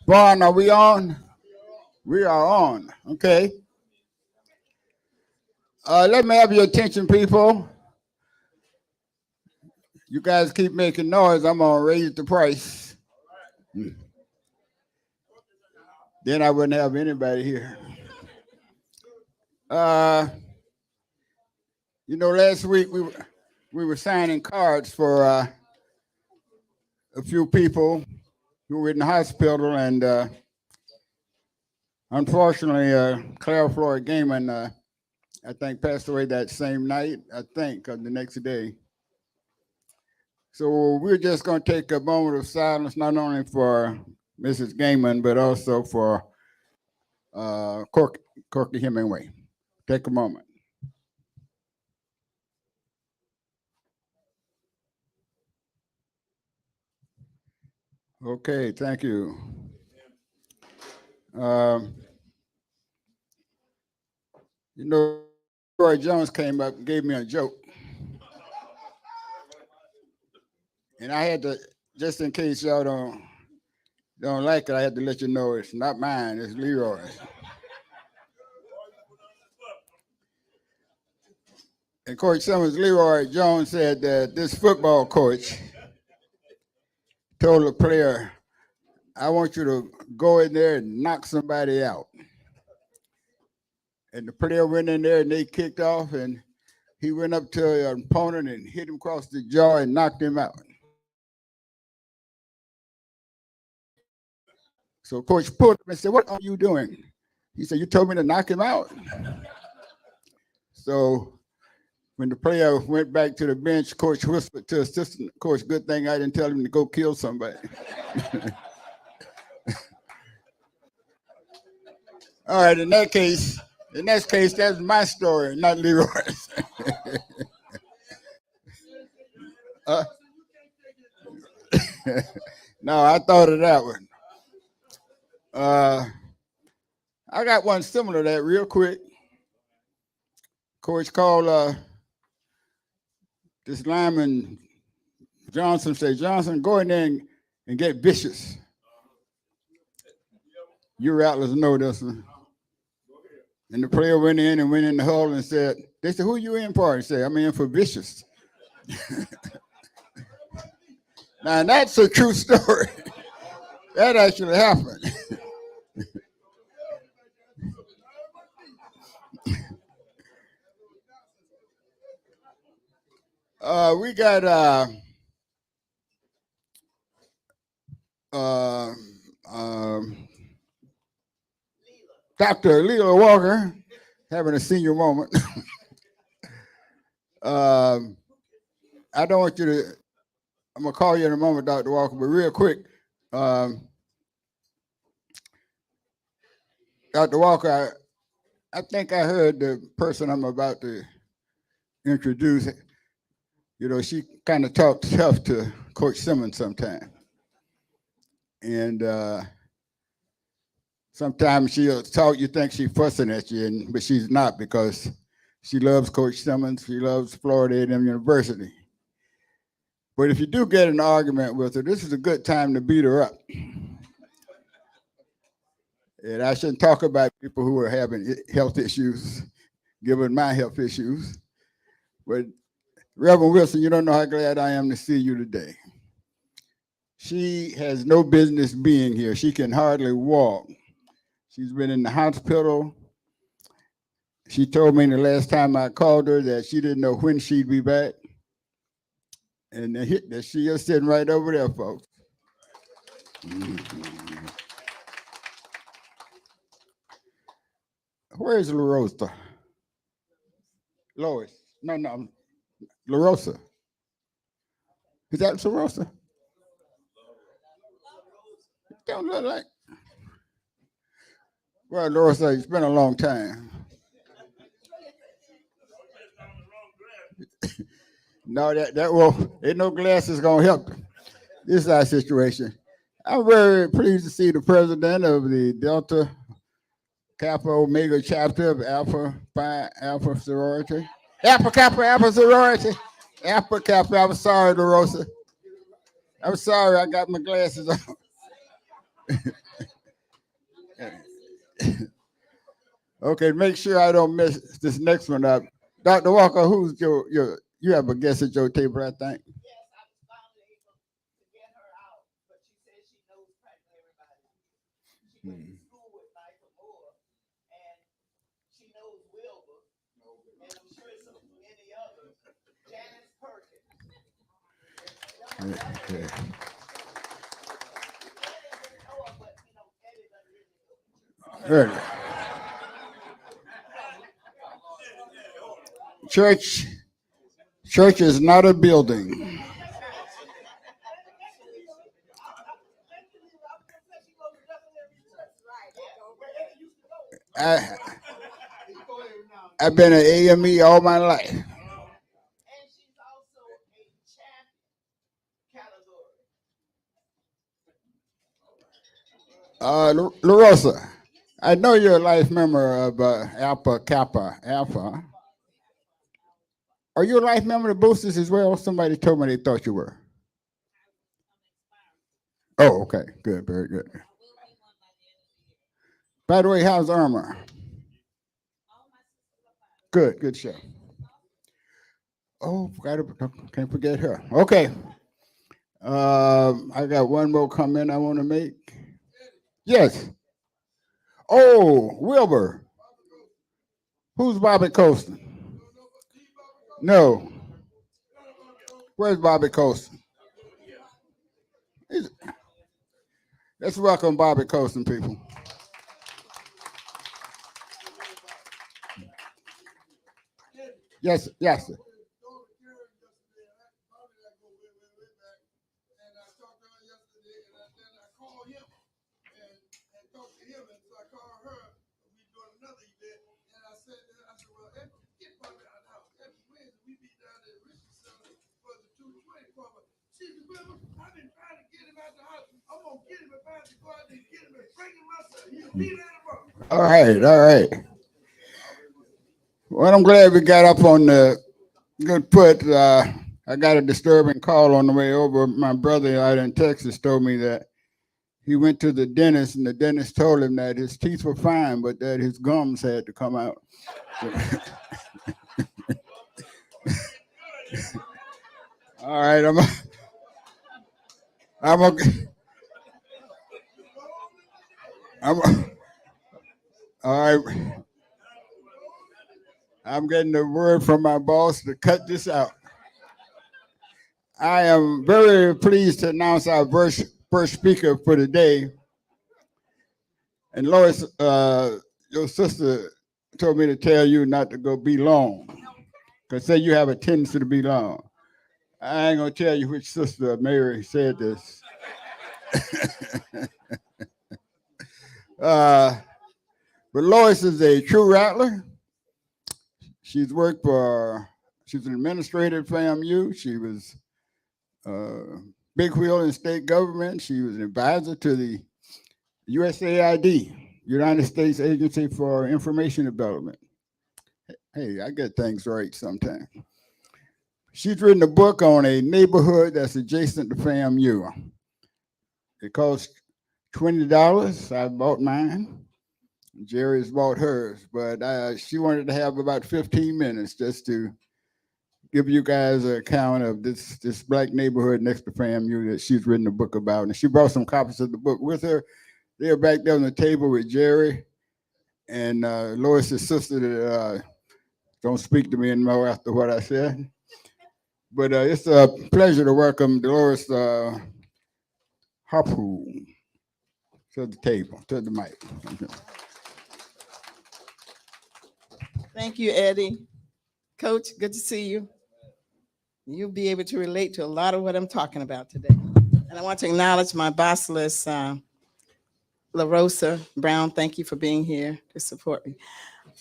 Vaughn, are we on? We are on. Okay. Let me have your attention, people. You guys keep making noise. I'm going to raise the price. Then I wouldn't have anybody here. Last week we were signing cards for a few people who were in the hospital, and unfortunately, Claire Floyd Gaiman, I think, passed away that same night, or the next day. So we're just going to take a moment of silence, not only for Mrs. Gaiman, but also for Corky Hemingway. Take a moment. Okay, thank you. Roy Jones came up and gave me a joke. And I had to, just in case y'all don't like it, I had to let you know it's not mine, it's Leroy's. And Coach Simmons, Leroy Jones said that this football coach told a player, I want you to go in there and knock somebody out. And the player went in there and they kicked off, and he went up to an opponent and hit him across the jaw and knocked him out. So Coach pulled him and said, what are you doing? He said, you told me to knock him out. So when the player went back to the bench, Coach whispered to assistant coach, good thing I didn't tell him to go kill somebody. All right, in that case, that's my story, not Leroy's. No, I thought of that one. I got one similar to that real quick. Coach called this lineman, Johnson, said, Johnson, go in there and get vicious. You Rattlers know this one. And the player went in the huddle and said, they said, who you in for? He said, I'm in for vicious. Now, that's a true story. That actually happened. We got Dr. Leela Walker having a senior moment. I don't want you to, I'm going to call you in a moment, Dr. Walker, but real quick, Dr. Walker, I think I heard the person I'm about to introduce. She kind of talks tough to Coach Simmons sometimes. And sometimes she'll talk, you think she's fussing at you, but she's not, because she loves Coach Simmons. She loves Florida A&M University. But if you do get an argument with her, this is a good time to beat her up. And I shouldn't talk about people who are having health issues, given my health issues. But Reverend Wilson, you don't know how glad I am to see you today. She has no business being here. She can hardly walk. She's been in the hospital. She told me the last time I called her that she didn't know when she'd be back. And that she is sitting right over there, folks. Where's LaRosa? Lois. No, LaRosa. Is that LaRosa? Don't look like. Well, LaRosa, it's been a long time. No, ain't no glasses gonna help. This is our situation. I'm very pleased to see the president of the Delta Kappa Omega chapter of Alpha Phi Alpha sorority. Alpha Kappa Alpha sorority. Alpha Kappa. I'm sorry, LaRosa. I'm sorry, I got my glasses on. Okay, make sure I don't mess this next one up. Dr. Walker, who's your you have a guest at your table, I think. Hmm. Okay. Good. Church, church is not a building. I, I've been at AME all my life. LaRosa, I know you're a life member of Alpha Kappa Alpha. Are you a life member of Boosters as well? Somebody told me they thought you were. Oh, okay. Good. Very good. By the way, how's Irma? Good. Good show. Oh, can't forget her. Okay. I got one more comment I want to make. Yes. Oh, Wilbur. Who's Bobby Colston? No. Where's Bobby Colston? Let's welcome Bobby Colston, people. Yes, yes, sir. All right, all right. Well, I'm glad we got up on the good foot. I got a disturbing call on the way over. My brother out in Texas told me that he went to the dentist, and the dentist told him that his teeth were fine, but that his gums had to come out. All right, I'm a, I'm a, all right. I'm getting the word from my boss to cut this out. I am very pleased to announce our first speaker for the day. And Lois, your sister told me to tell you not to go be long, because say you have a tendency to be long. I ain't gonna tell you which sister Mary said this. uh, but Lois is a true rattler. She's worked for, she's an administrator at FAMU. She was big wheel in state government. She was an advisor to the USAID, United States Agency for Information Development. Hey, I get things right sometimes. She's written a book on a neighborhood that's adjacent to FAMU. It costs $20. I bought mine. Jerry's bought hers, but she wanted to have about 15 minutes just to give you guys an account of this black neighborhood next to FAMU that she's written a book about. And she brought some copies of the book with her. They're back there on the table with Jerry and Lois's sister that don't speak to me anymore after what I said. But it's a pleasure to welcome Dolores Harpoon to the table, to the mic. Thank you, Eddie. Coach, good to see you. You'll be able to relate to a lot of what I'm talking about today. And I want to acknowledge my bossless, LaRosa Brown. Thank you for being here to support me.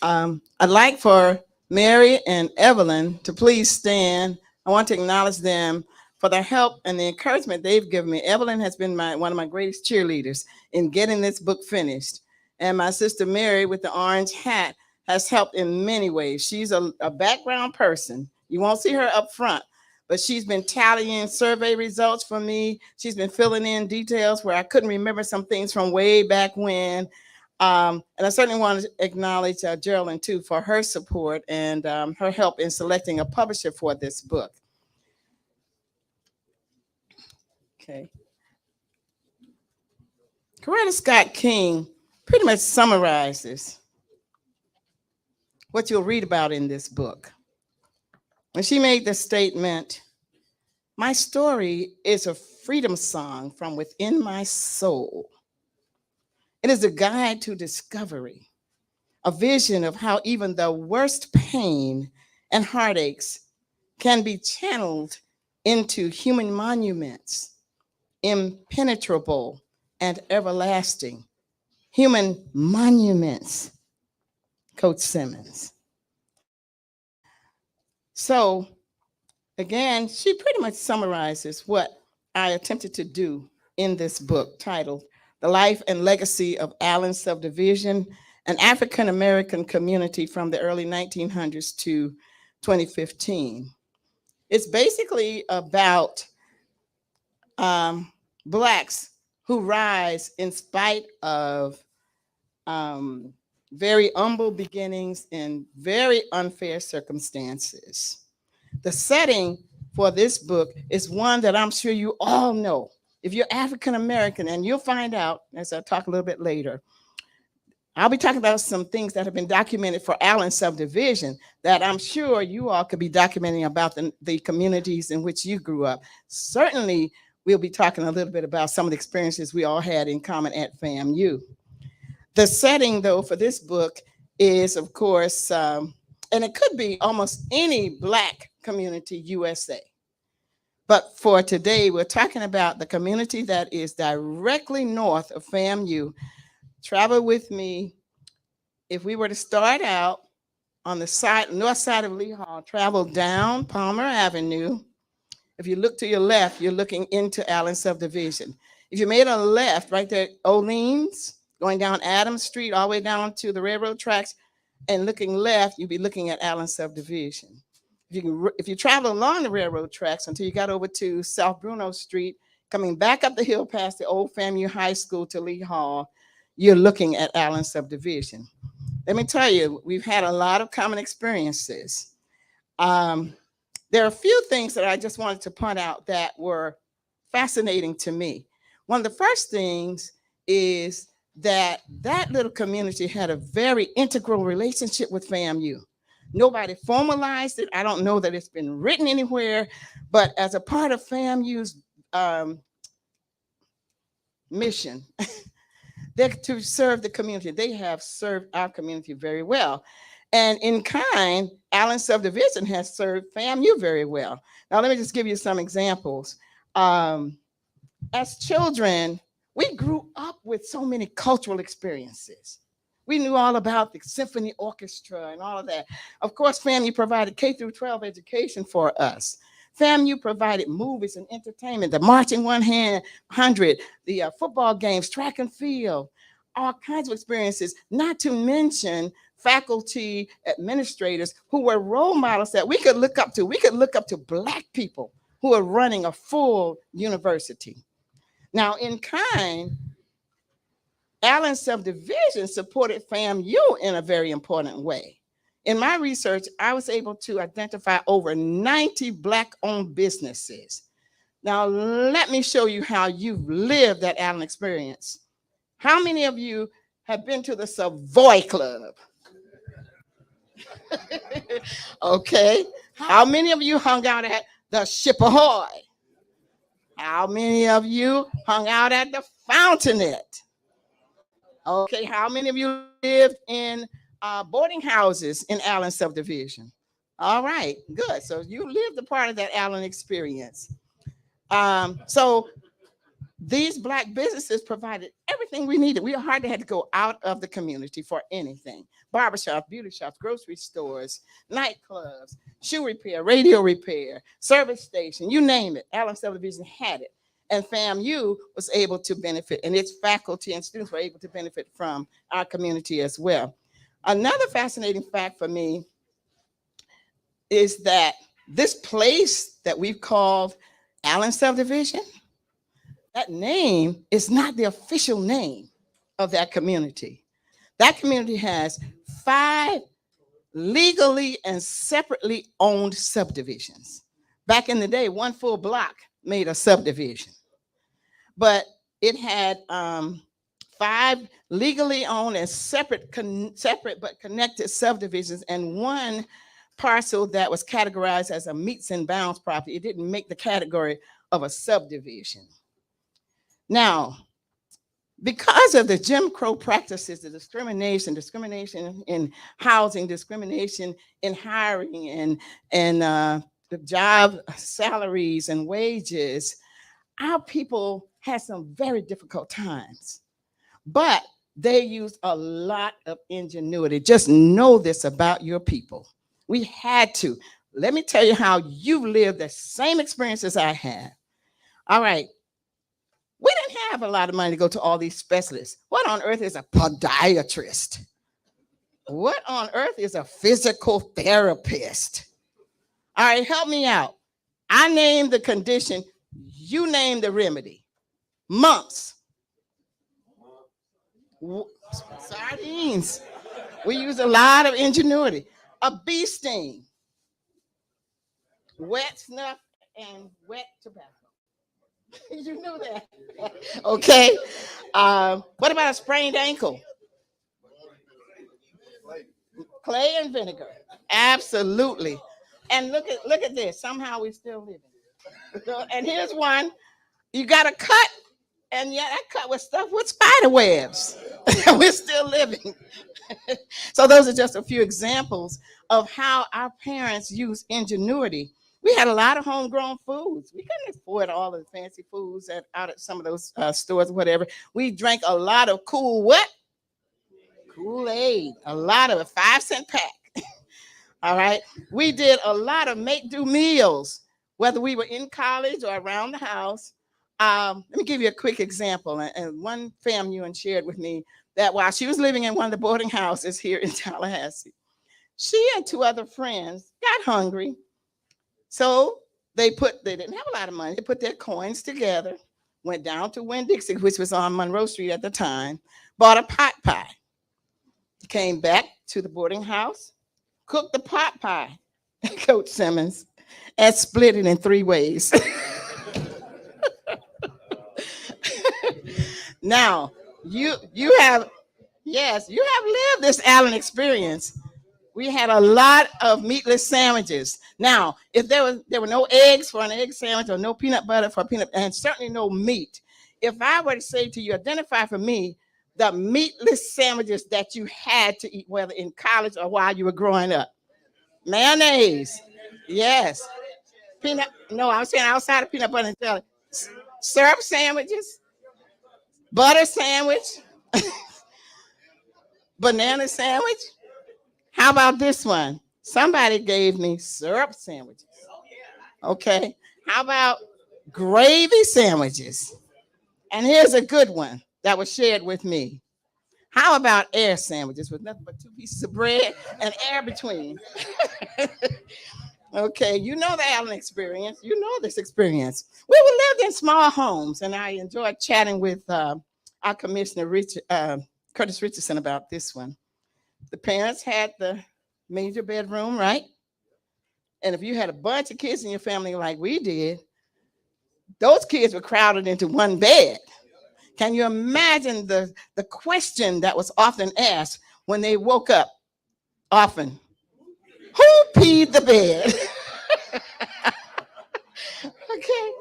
I'd like for Mary and Evelyn to please stand. I want to acknowledge them for their help and the encouragement they've given me. Evelyn has been one of my greatest cheerleaders in getting this book finished. And my sister Mary with the orange hat has helped in many ways. She's a background person. You won't see her up front, but she's been tallying survey results for me. She's been filling in details where I couldn't remember some things from way back when. And I certainly want to acknowledge Geraldine too for her support and her help in selecting a publisher for this book. Okay. Coretta Scott King pretty much summarizes what you'll read about in this book. And she made the statement, "My story is a freedom song from within my soul. It is a guide to discovery, a vision of how even the worst pain and heartaches can be channeled into human monuments, impenetrable and everlasting. Human monuments," Coach Simmons. So again, she pretty much summarizes what I attempted to do in this book titled The Life and Legacy of Allen Subdivision, an African-American community from the early 1900s to 2015. It's basically about Blacks who rise in spite of very humble beginnings in very unfair circumstances. The setting for this book is one that I'm sure you all know. If you're African American, and you'll find out as I talk a little bit later, I'll be talking about some things that have been documented for Allen Subdivision that I'm sure you all could be documenting about the communities in which you grew up. Certainly, we'll be talking a little bit about some of the experiences we all had in common at FAMU. The setting, though, for this book is, of course, and it could be almost any Black community USA. But for today, we're talking about the community that is directly north of FAMU. Travel with me. If we were to start out on the north side of Lee Hall, travel down Palmer Avenue. If you look to your left, you're looking into Allen Subdivision. If you made a left right there, Olean's, going down Adams Street all the way down to the railroad tracks, and looking left, you'd be looking at Allen Subdivision. If you travel along the railroad tracks until you got over to South Bruno Street, coming back up the hill past the old FAMU High School to Lee Hall, you're looking at Allen Subdivision. Let me tell you, we've had a lot of common experiences. There are a few things that I just wanted to point out that were fascinating to me. One of the first things is that little community had a very integral relationship with FAMU. Nobody formalized it. I don't know that it's been written anywhere, but as a part of FAMU's mission, they're to serve the community. They have served our community very well. And in kind, Allen Subdivision has served FAMU very well. Now, let me just give you some examples. As children, we grew up with so many cultural experiences. We knew all about the symphony orchestra and all of that. Of course, FAMU provided K through 12 education for us. FAMU provided movies and entertainment, the Marching 100, the football games, track and field, all kinds of experiences, not to mention faculty, administrators who were role models that we could look up to. We could look up to Black people who are running a full university. Now, in kind, Allen Subdivision supported FAMU in a very important way. In my research, I was able to identify over 90 Black-owned businesses. Now, let me show you how you've lived that Allen experience. How many of you have been to the Savoy Club? Okay. How many of you hung out at the Ship Ahoy? How many of you hung out at the Fountainette? Okay, how many of you lived in boarding houses in Allen Subdivision? All right, good. So you lived a part of that Allen experience. So these Black businesses provided everything we needed. We hardly had to go out of the community for anything. Barbershops, beauty shops, grocery stores, nightclubs, shoe repair, radio repair, service station, you name it. Allen Subdivision had it. And FAMU was able to benefit, and its faculty and students were able to benefit from our community as well. Another fascinating fact for me is that this place that we've called Allen Subdivision, that name is not the official name of that community. That community has 5 legally and separately owned subdivisions. Back in the day, one full block made a subdivision, but it had 5 legally owned and separate but connected subdivisions, and one parcel that was categorized as a meets and bounds property. It didn't make the category of a subdivision. Now, because of the Jim Crow practices, the discrimination in housing, discrimination in hiring, and the job salaries and wages, our people had some very difficult times. But they used a lot of ingenuity. Just know this about your people. We had to. Let me tell you how you lived the same experiences I had. All right. We didn't have a lot of money to go to all these specialists. What on earth is a podiatrist? What on earth is a physical therapist? All right, help me out. I named the condition, you named the remedy. Mumps. Sardines. We use a lot of ingenuity. A bee sting. Wet snuff and wet tobacco. You knew that. Okay. What about a sprained ankle? Clay and vinegar. Absolutely. And look at this. Somehow we're still living. And here's one. You got a cut, and yeah, that cut was stuffed with spider webs. We're still living. So those are just a few examples of how our parents use ingenuity. We had a lot of homegrown foods. We couldn't afford all the fancy foods out at some of those stores or whatever. We drank a lot of cool what? Kool-Aid. A lot of a 5-cent pack. All right. We did a lot of make-do meals, whether we were in college or around the house. Let me give you a quick example. And one FAMU shared with me that while she was living in one of the boarding houses here in Tallahassee, she and 2 other friends got hungry. So they didn't have a lot of money. They put their coins together, went down to Winn-Dixie, which was on Monroe Street at the time, bought a pot pie, came back to the boarding house, cooked the pot pie, Coach Simmons, and split it in 3 ways. Now, you have lived this Allen experience. We had a lot of meatless sandwiches. Now, if there were no eggs for an egg sandwich or no peanut butter for peanut, and certainly no meat, if I were to say to you, identify for me the meatless sandwiches that you had to eat, whether in college or while you were growing up. Mayonnaise, yes. I'm saying outside of peanut butter and jelly. Syrup sandwiches, butter sandwich, banana sandwich. How about this one? Somebody gave me syrup sandwiches. Okay. How about gravy sandwiches? And here's a good one that was shared with me. How about air sandwiches with nothing but 2 pieces of bread and air between? Okay, you know the Allen experience. You know this experience. We lived in small homes, and I enjoyed chatting with our Commissioner Curtis Richardson about this one. The parents had the major bedroom, right? And if you had a bunch of kids in your family like we did, those kids were crowded into one bed. Can you imagine the question that was often asked when they woke up? Often, who peed the bed? Okay.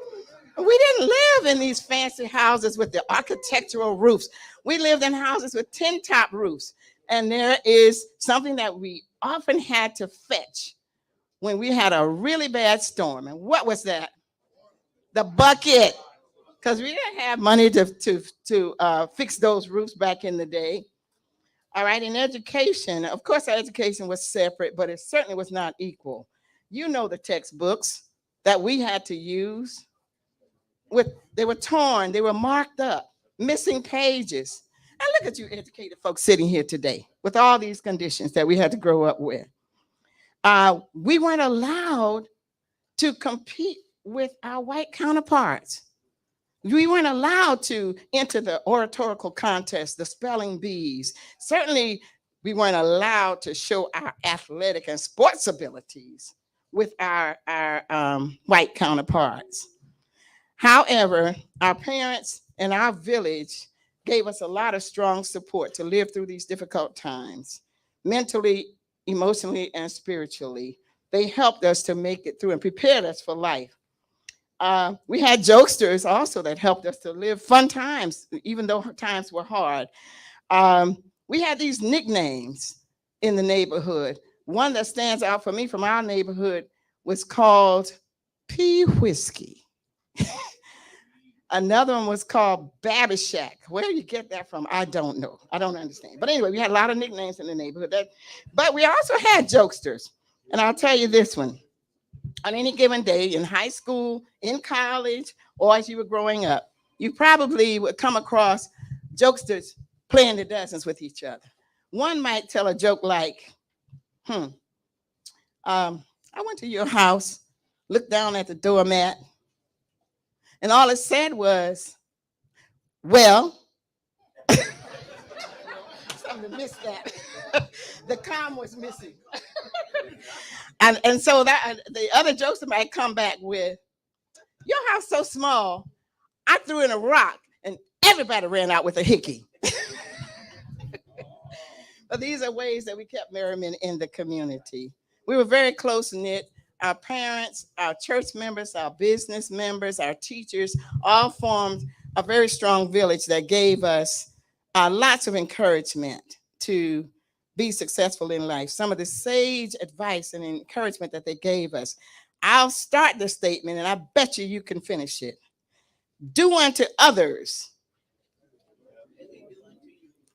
We didn't live in these fancy houses with the architectural roofs. We lived in houses with tin top roofs. And there is something that we often had to fetch when we had a really bad storm. And what was that? The bucket. Because we didn't have money to fix those roofs back in the day. All right, in education, of course, our education was separate, but it certainly was not equal. You know the textbooks that we had to use. They were torn, they were marked up, missing pages. And look at you educated folks sitting here today with all these conditions that we had to grow up with. We weren't allowed to compete with our white counterparts. We weren't allowed to enter the oratorical contest, the spelling bees. Certainly, we weren't allowed to show our athletic and sports abilities with our white counterparts. However, our parents and our village gave us a lot of strong support to live through these difficult times, mentally, emotionally, and spiritually. They helped us to make it through and prepared us for life. We had jokesters also that helped us to live fun times, even though times were hard. We had these nicknames in the neighborhood. One that stands out for me from our neighborhood was called P Whiskey. Another one was called Babyshack. Where you get that from, I don't know. I don't understand. But anyway, we had a lot of nicknames in the neighborhood. But we also had jokesters. And I'll tell you this one. On any given day in high school, in college, or as you were growing up, you probably would come across jokesters playing the dozens with each other. One might tell a joke like, I went to your house, looked down at the doormat, and all it said was, well, something missed that. The comma was missing. and so that the other jokester might come back with, your house so small, I threw in a rock and everybody ran out with a hickey. But these are ways that we kept merriment in the community. We were very close knit. Our parents, our church members, our business members, our teachers all formed a very strong village that gave us lots of encouragement to be successful in life. Some of the sage advice and encouragement that they gave us. I'll start the statement and I bet you can finish it. Do unto others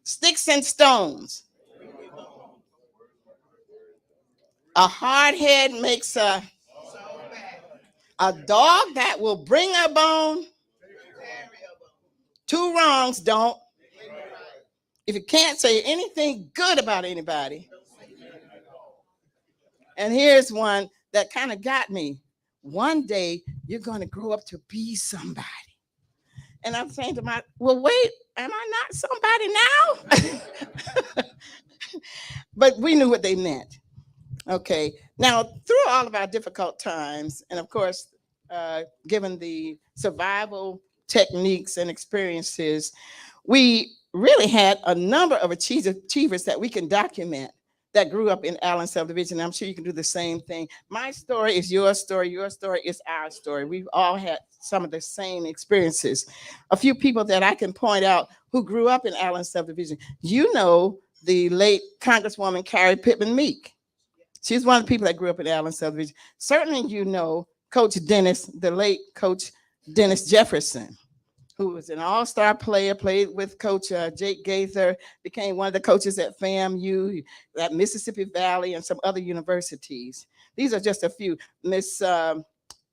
sticks and stones. A hard head makes a dog that will bring a bone. Two wrongs don't. If you can't say anything good about anybody. And here's one that kind of got me. One day you're going to grow up to be somebody. And I'm saying to myself, well, wait, am I not somebody now? But we knew what they meant. Okay, now through all of our difficult times, and of course, given the survival techniques and experiences, we really had a number of achievers that we can document that grew up in Allen Subdivision. I'm sure you can do the same thing. My story is your story is our story. We've all had some of the same experiences. A few people that I can point out who grew up in Allen Subdivision. You know the late Congresswoman Carrie Pittman Meek. She's one of the people that grew up in Allen Subdivision. Certainly you know Coach Dennis, the late Coach Dennis Jefferson, who was an all-star player, played with Coach Jake Gaither, became one of the coaches at FAMU, at Mississippi Valley, and some other universities. These are just a few. For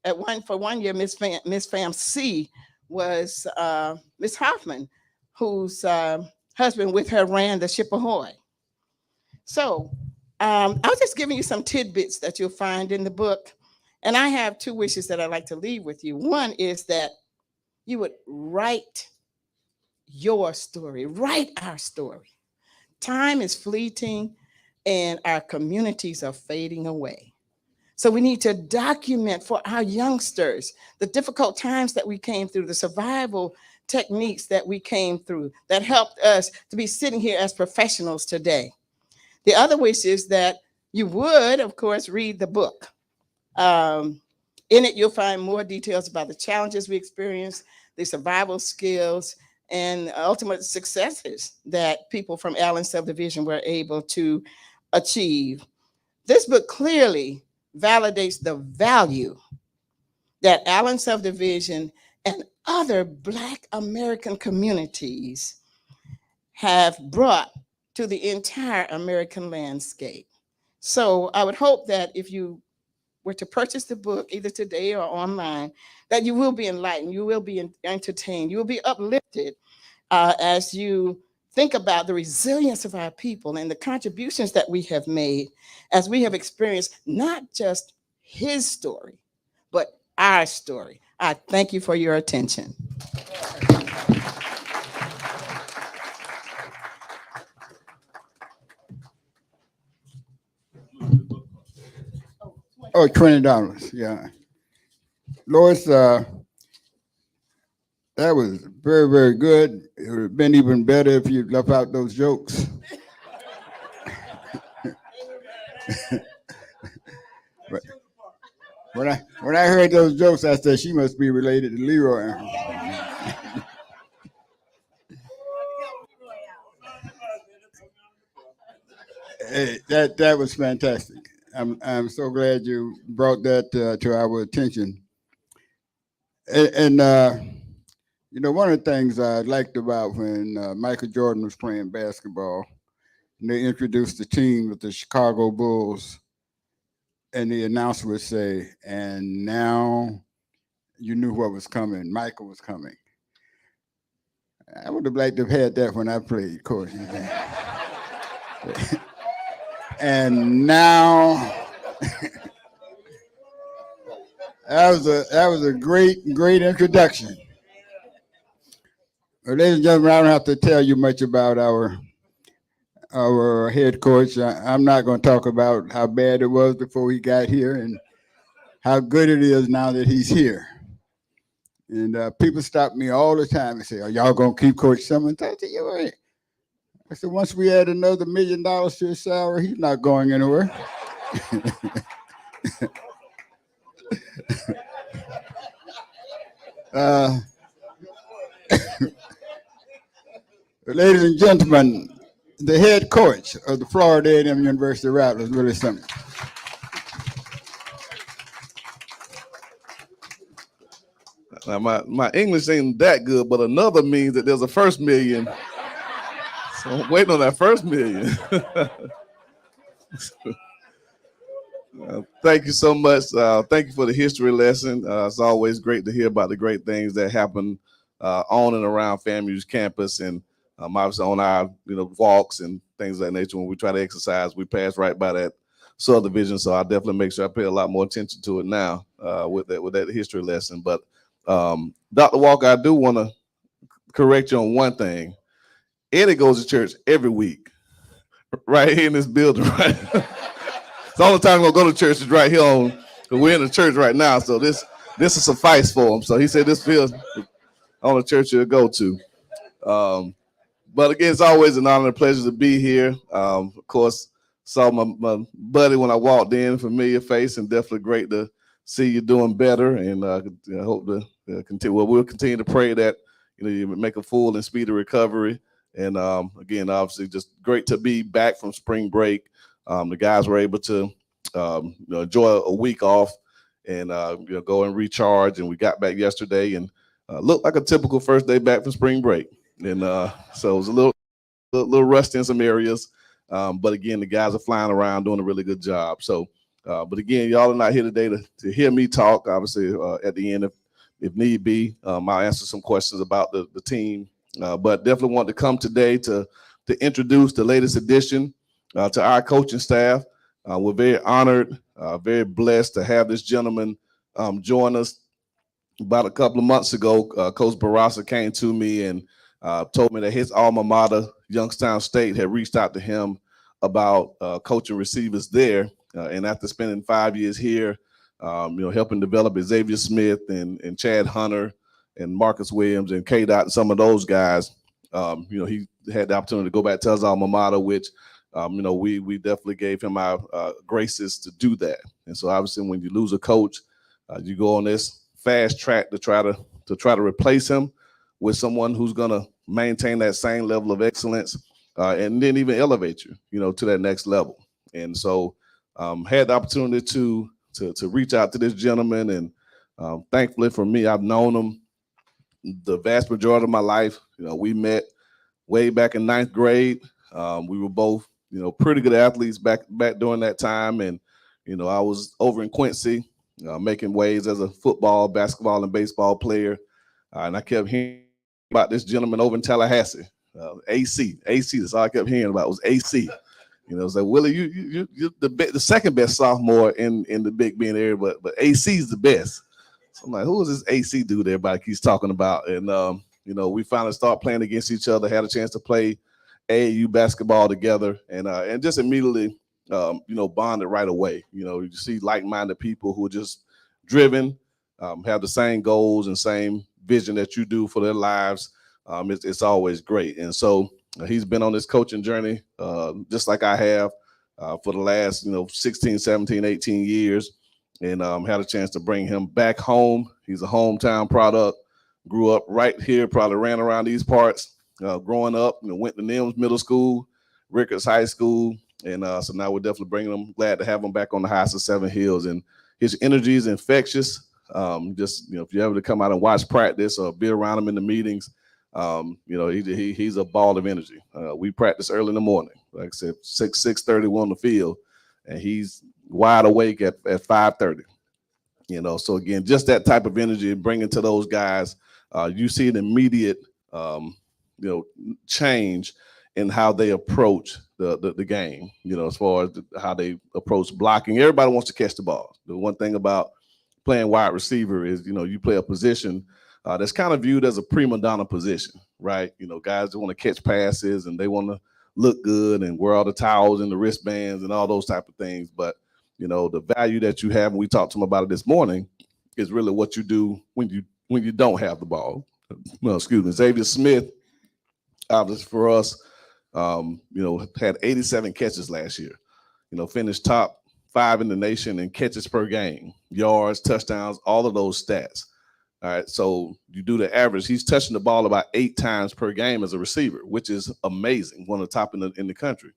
1 year, Miss FAMC was Miss Hoffman, whose husband with her ran the Ship Ahoy. So I was just giving you some tidbits that you'll find in the book. And I have two wishes that I'd like to leave with you. One is that you would write your story, write our story. Time is fleeting and our communities are fading away. So we need to document for our youngsters the difficult times that we came through, the survival techniques that we came through that helped us to be sitting here as professionals today. The other wish is that you would, of course, read the book. In it, you'll find more details about the challenges we experienced, the survival skills, and ultimate successes that people from Allen Subdivision were able to achieve. This book clearly validates the value that Allen Subdivision and other Black American communities have brought to the entire American landscape. So I would hope that if you were to purchase the book, either today or online, that you will be enlightened, you will be entertained, you will be uplifted as you think about the resilience of our people and the contributions that we have made as we have experienced not just his story, but our story, I thank you for your attention. Oh, $20. Yeah. Lois, that was very, very good. It would have been even better if you left out those jokes. But when I heard those jokes, I said she must be related to Leroy. Hey, that was fantastic. I'm so glad you brought that to our attention. And you know, one of the things I liked about when Michael Jordan was playing basketball, and they introduced the team with the Chicago Bulls, and the announcer would say, "And now you knew what was coming. Michael was coming." I would have liked to have had that when I played, of course. And now that was a great introduction. Well, ladies and gentlemen, I don't have to tell you much about our head coach. I'm not going to talk about how bad it was before he got here and how good it is now that he's here. And people stop me all the time and say, "Are y'all going to keep Coach Simmons?" I said, "You're right." I said, "Once we add another $1 million to his salary, he's not going anywhere." Ladies and gentlemen, the head coach of the Florida A&M University Rattlers, Willie Simmons. Now my English ain't that good, but another means that there's a first million. So I'm waiting on that first million. Thank you so much. Thank you for the history lesson. It's always great to hear about the great things that happen on and around FAMU's campus, and obviously on our walks and things of that nature. When we try to exercise, we pass right by that subdivision. So I definitely make sure I pay a lot more attention to it now with that history lesson. But Dr. Walker, I do want to correct you on one thing. Eddie goes to church every week, right here in this building, right? The only time we're gonna go to church is right here on. We're in the church right now, so this will suffice for him. So he said this feels on the church he'll go to. But again, it's always an honor and a pleasure to be here. Of course, saw my buddy when I walked in, familiar face, and definitely great to see you doing better. And I hope to continue. Well, we'll continue to pray that you make a full and speedy recovery. And again, obviously, just great to be back from spring break. The guys were able to enjoy a week off and go and recharge. And we got back yesterday and looked like a typical first day back from spring break. And so it was a little rusty in some areas. But again, the guys are flying around doing a really good job. So, but again, y'all are not here today to hear me talk. Obviously, at the end, if need be, I'll answer some questions about the team. But definitely want to come today to introduce the latest addition to our coaching staff. We're very honored, very blessed to have this gentleman join us. About a couple of months ago, Coach Barassa came to me and told me that his alma mater, Youngstown State, had reached out to him about coaching receivers there. And after spending 5 years here, helping develop Xavier Smith and Chad Hunter and Marcus Williams and K-Dot and some of those guys, he had the opportunity to go back to his alma mater, which we definitely gave him our graces to do that. And so obviously when you lose a coach, you go on this fast track to try to replace him with someone who's going to maintain that same level of excellence and then even elevate you, to that next level. And so had the opportunity to reach out to this gentleman, and thankfully for me, I've known him the vast majority of my life. We met way back in 9th grade. We were both, pretty good athletes back during that time. And, I was over in Quincy making waves as a football, basketball, and baseball player. And I kept hearing about this gentleman over in Tallahassee, AC. That's all I kept hearing about was AC. It's like, Willie, you're the second best sophomore in the Big Bend area, but AC is the best. So I'm like, who is this AC dude everybody keeps talking about? And you know, we finally start playing against each other, had a chance to play AAU basketball together, and just immediately you know, bonded right away. You know, you see like-minded people who are just driven, have the same goals and same vision that you do for their lives. It's always great. And so he's been on this coaching journey just like I have for the last, you know, 16, 17, 18 years, and had a chance to bring him back home. He's a hometown product, grew up right here, probably ran around these parts growing up, you know, went to Nims Middle School, Ricketts High School, and so now we're definitely bringing him. Glad to have him back on the Heights of Seven Hills, and his energy is infectious. Just, you know, if you're able to come out and watch practice or be around him in the meetings, you know, he's a ball of energy. We practice early in the morning, like I said, 6:30 on the field, and he's wide awake at 5:30. You know, so again, just that type of energy bringing to those guys, you see an immediate, you know, change in how they approach the game. You know, as far as how they approach blocking. Everybody wants to catch the ball. The one thing about playing wide receiver is, you know, you play a position that's kind of viewed as a prima donna position, right? You know, guys that want to catch passes and they want to look good and wear all the towels and the wristbands and all those type of things. But, you know, the value that you have, and we talked to him about it this morning, is really what you do when you don't have the ball. Well, excuse me, Xavier Smith, obviously for us, you know, had 87 catches last year. You know, finished top 5 in the nation in catches per game, yards, touchdowns, all of those stats. All right, so you do the average. He's touching the ball about 8 times per game as a receiver, which is amazing, one of the top in the country.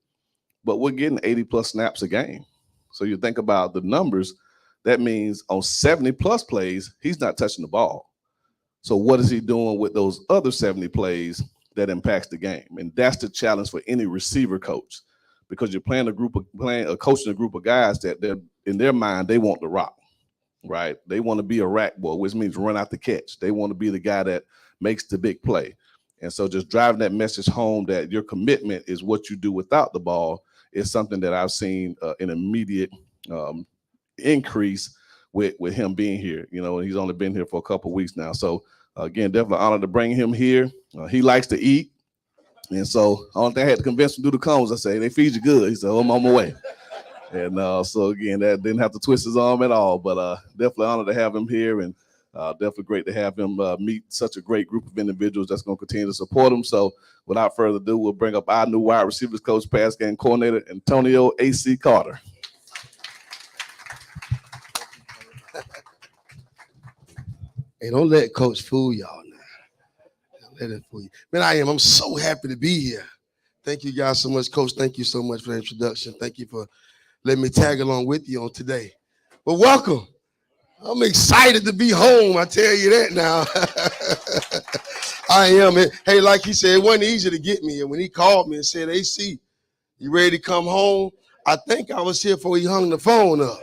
But we're getting 80+ snaps a game. So you think about the numbers, that means on 70+ plays, he's not touching the ball. So what is he doing with those other 70 plays that impacts the game? And that's the challenge for any receiver coach, because you're coaching a group of guys that they're, in their mind, they want the rock. Right? They want to be a rack boy, which means run out the catch. They want to be the guy that makes the big play. And so just driving that message home that your commitment is what you do without the ball is something that I've seen an immediate increase with him being here. You know, and he's only been here for a couple of weeks now. So again, definitely honored to bring him here. He likes to eat. And so the only thing I had to convince him to do the cones, I say, they feed you good. He said, oh, I'm on my way. And so again, that didn't have to twist his arm at all, but definitely honored to have him here, and definitely great to have him meet such a great group of individuals that's going to continue to support him. So without further ado, we'll bring up our new wide receivers coach, pass game coordinator, Antonio A.C. Carter. Hey, don't let Coach fool y'all now. Don't let it fool you. Man, I'm so happy to be here. Thank you guys so much, Coach. Thank you so much for the introduction. Thank you for let me tag along with you on today. But welcome. I'm excited to be home. I tell you that now. I am. Hey, like he said, it wasn't easy to get me. And when he called me and said, AC, you ready to come home? I think I was here before he hung the phone up.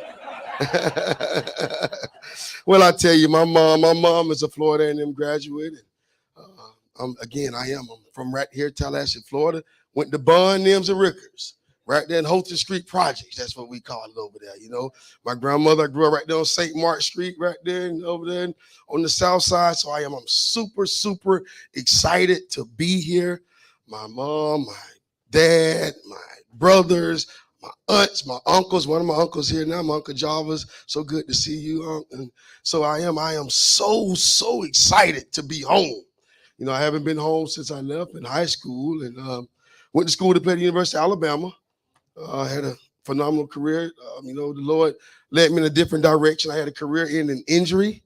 Well, I tell you, my mom is a Florida A&M graduate. I'm from right here, Tallahassee, Florida. Went to Bond, Nims, and Ricketts. Right there in Holton Street Projects, that's what we call it over there. You know, my grandmother grew up right there on St. Mark Street, right there and over there on the south side. So I'm super, super excited to be here. My mom, my dad, my brothers, my aunts, my uncles. One of my uncles here now, my Uncle Jarvis. So good to see you, Unc. And so I am so excited to be home. You know, I haven't been home since I left in high school, and went to school to play at the University of Alabama. I had a phenomenal career. You know, the Lord led me in a different direction. I had a career in injury.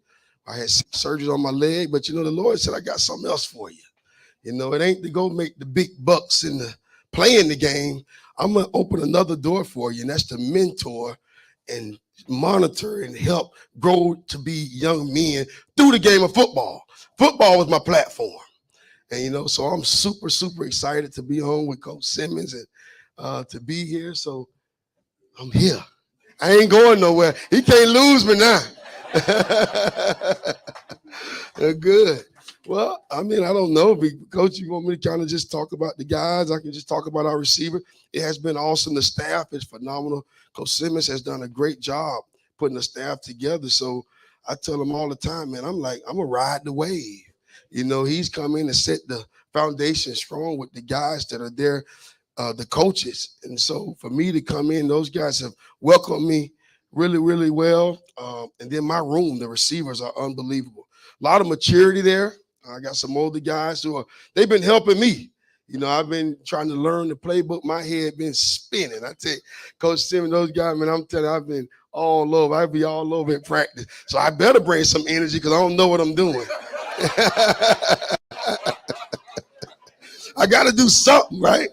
I had surgeries on my leg, but you know, the Lord said, I got something else for you. You know, it ain't to go make the big bucks in the playing the game. I'm going to open another door for you, and that's to mentor and monitor and help grow to be young men through the game of football. Football was my platform. And, you know, so I'm super, super excited to be home with Coach Simmons and to be here. So I'm here. I ain't going nowhere. He can't lose me now. Good. Well, I mean, I don't know. Coach, you want me to kind of just talk about the guys? I can just talk about our receiver. It has been awesome. The staff is phenomenal. Coach Simmons has done a great job putting the staff together. So I tell him all the time, man, I'm like, I'm gonna ride the wave. You know, he's come in and set the foundation strong with the guys that are there, the coaches. And so for me to come in, those guys have welcomed me really, really well. And then my room, the receivers are unbelievable. A lot of maturity there. I got some older guys they've been helping me. You know, I've been trying to learn the playbook. My head been spinning. I tell you, Coach Simmons, those guys, man, I'm telling you, I've been all over. I be all over in practice. So I better bring some energy because I don't know what I'm doing. I got to do something, right?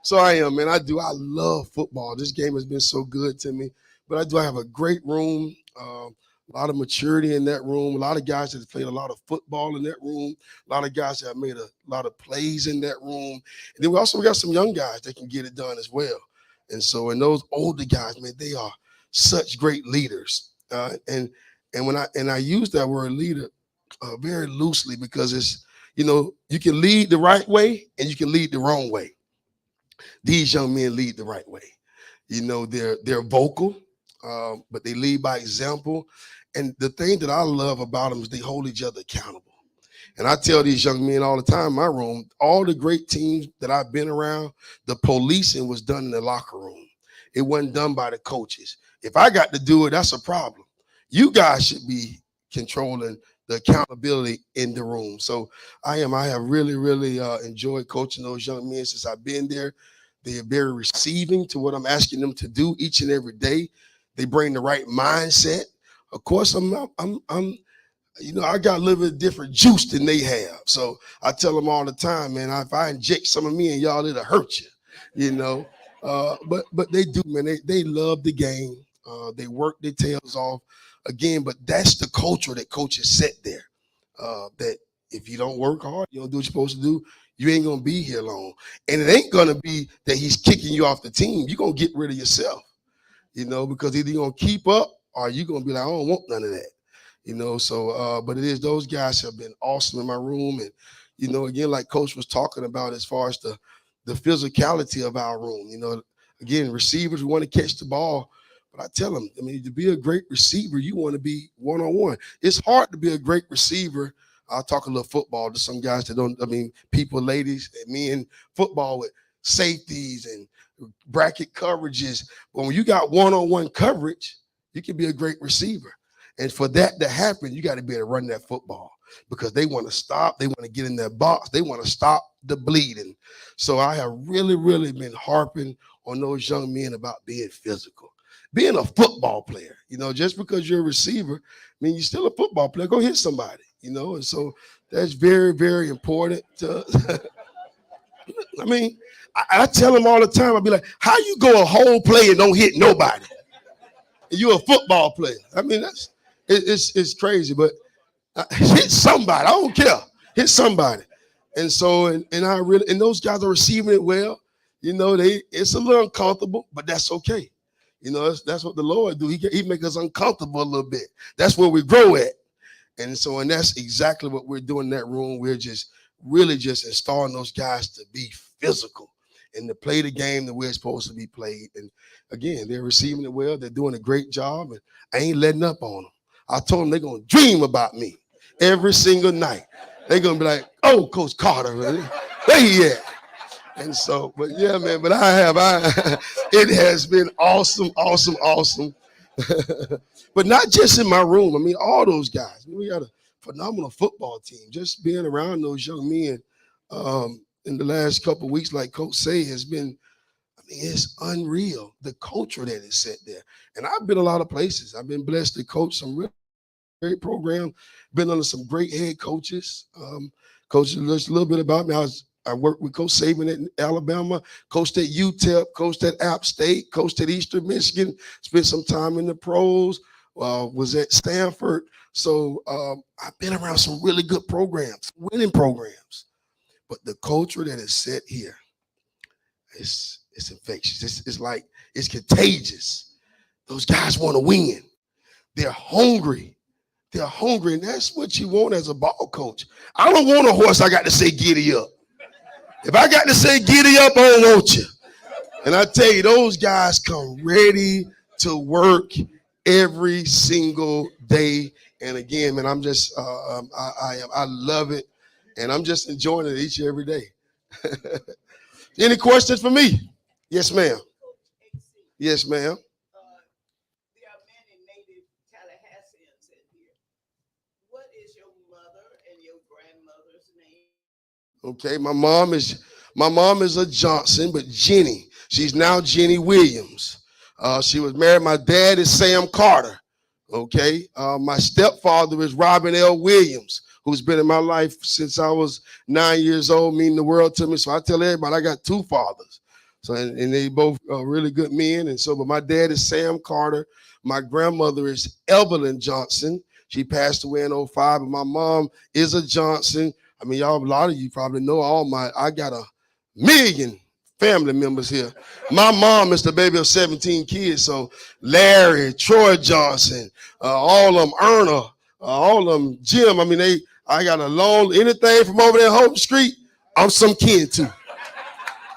So I am, man. I love football. This game has been so good to me. But I have a great room. A lot of maturity in that room. A lot of guys that have played a lot of football in that room. A lot of guys that have made a lot of plays in that room. And then we got some young guys that can get it done as well. And so, and those older guys, man, they are such great leaders. And when I use that word leader very loosely because it's, you know, you can lead the right way and you can lead the wrong way. These young men lead the right way. You know, they're vocal. But they lead by example. And the thing that I love about them is they hold each other accountable. And I tell these young men all the time in my room, all the great teams that I've been around, the policing was done in the locker room. It wasn't done by the coaches. If I got to do it, that's a problem. You guys should be controlling the accountability in the room. So I have really, really enjoyed coaching those young men since I've been there. They are very receiving to what I'm asking them to do each and every day. They bring the right mindset. Of course, I'm you know, I got a little bit different juice than they have. So I tell them all the time, man, if I inject some of me in y'all, it'll hurt you, you know. But they do, man. They love the game. They work their tails off. Again, but that's the culture that coaches set there. That if you don't work hard, you don't do what you're supposed to do, you ain't going to be here long. And it ain't going to be that he's kicking you off the team. You're going to get rid of yourself. You know, because either you're going to keep up or you're going to be like, I don't want none of that, you know. So, but it is, those guys have been awesome in my room. And, you know, again, like Coach was talking about as far as the physicality of our room, you know, again, receivers want to catch the ball. But I tell them, I mean, to be a great receiver, you want to be one-on-one. It's hard to be a great receiver. I'll talk a little football to some guys that don't, I mean, people, ladies, and me in football with safeties and bracket coverages. But when you got one-on-one coverage, you can be a great receiver. And for that to happen, you got to be able to run that football because they want to stop. They want to get in that box. They want to stop the bleeding. So I have really, really been harping on those young men about being physical, being a football player. You know, just because you're a receiver, I mean, you're still a football player. Go hit somebody, you know. And so that's very, very important. I mean, I tell them all the time, I'll be like, how you go a whole play and don't hit nobody? And you're a football player. I mean, it's crazy, but hit somebody. I don't care. Hit somebody. And so, and I really, and those guys are receiving it well. You know, it's a little uncomfortable, but that's okay. You know, that's what the Lord do. He make us uncomfortable a little bit. That's where we grow at. And so, and that's exactly what we're doing in that room. We're just really just installing those guys to be physical and to play the game the way it's supposed to be played. And again, they're receiving it well. They're doing a great job, and I ain't letting up on them. I told them they're going to dream about me every single night. They're going to be like, oh, Coach Carter, where he at? And so, but yeah, man, but it has been awesome. But not just in my room. I mean, all those guys. We got a phenomenal football team. Just being around those young men in the last couple of weeks, like Coach say, has been, I mean, it's unreal, the culture that is set there. And I've been a lot of places. I've been blessed to coach some really great programs, been under some great head coaches. Coach, just a little bit about me. I worked with Coach Saban at Alabama, coached at UTEP, coached at App State, coached at Eastern Michigan, spent some time in the pros, was at Stanford. So I've been around some really good programs, winning programs. But the culture that is set here, it's infectious. It's like, it's contagious. Those guys want to win. They're hungry. They're hungry, and that's what you want as a ball coach. I don't want a horse I got to say giddy up. If I got to say giddy up, I don't want you. And I tell you, those guys come ready to work every single day. And again, man, I'm just I love it, and I'm just enjoying it each and every day. Any questions for me? Yes, ma'am. Yes, ma'am. There are many native Tallahasseans in here. What is your mother and your grandmother's name? Okay, my mom is a Johnson, but Jenny. She's now Jenny Williams. She was married. My dad is Sam Carter. Okay. My stepfather is Robin L. Williams, who's been in my life since I was 9 years old, meaning the world to me. So I tell everybody I got two fathers. So and they both are really good men. And so, but my dad is Sam Carter. My grandmother is Evelyn Johnson. She passed away in 2005. And my mom is a Johnson. I mean, y'all, a lot of you probably know I got a million family members here. My mom is the baby of 17 kids. So Larry, Troy Johnson, all of them, Erna, all of them, Jim. I mean, I got a long, anything from over there Houghton Street, I'm some kin to.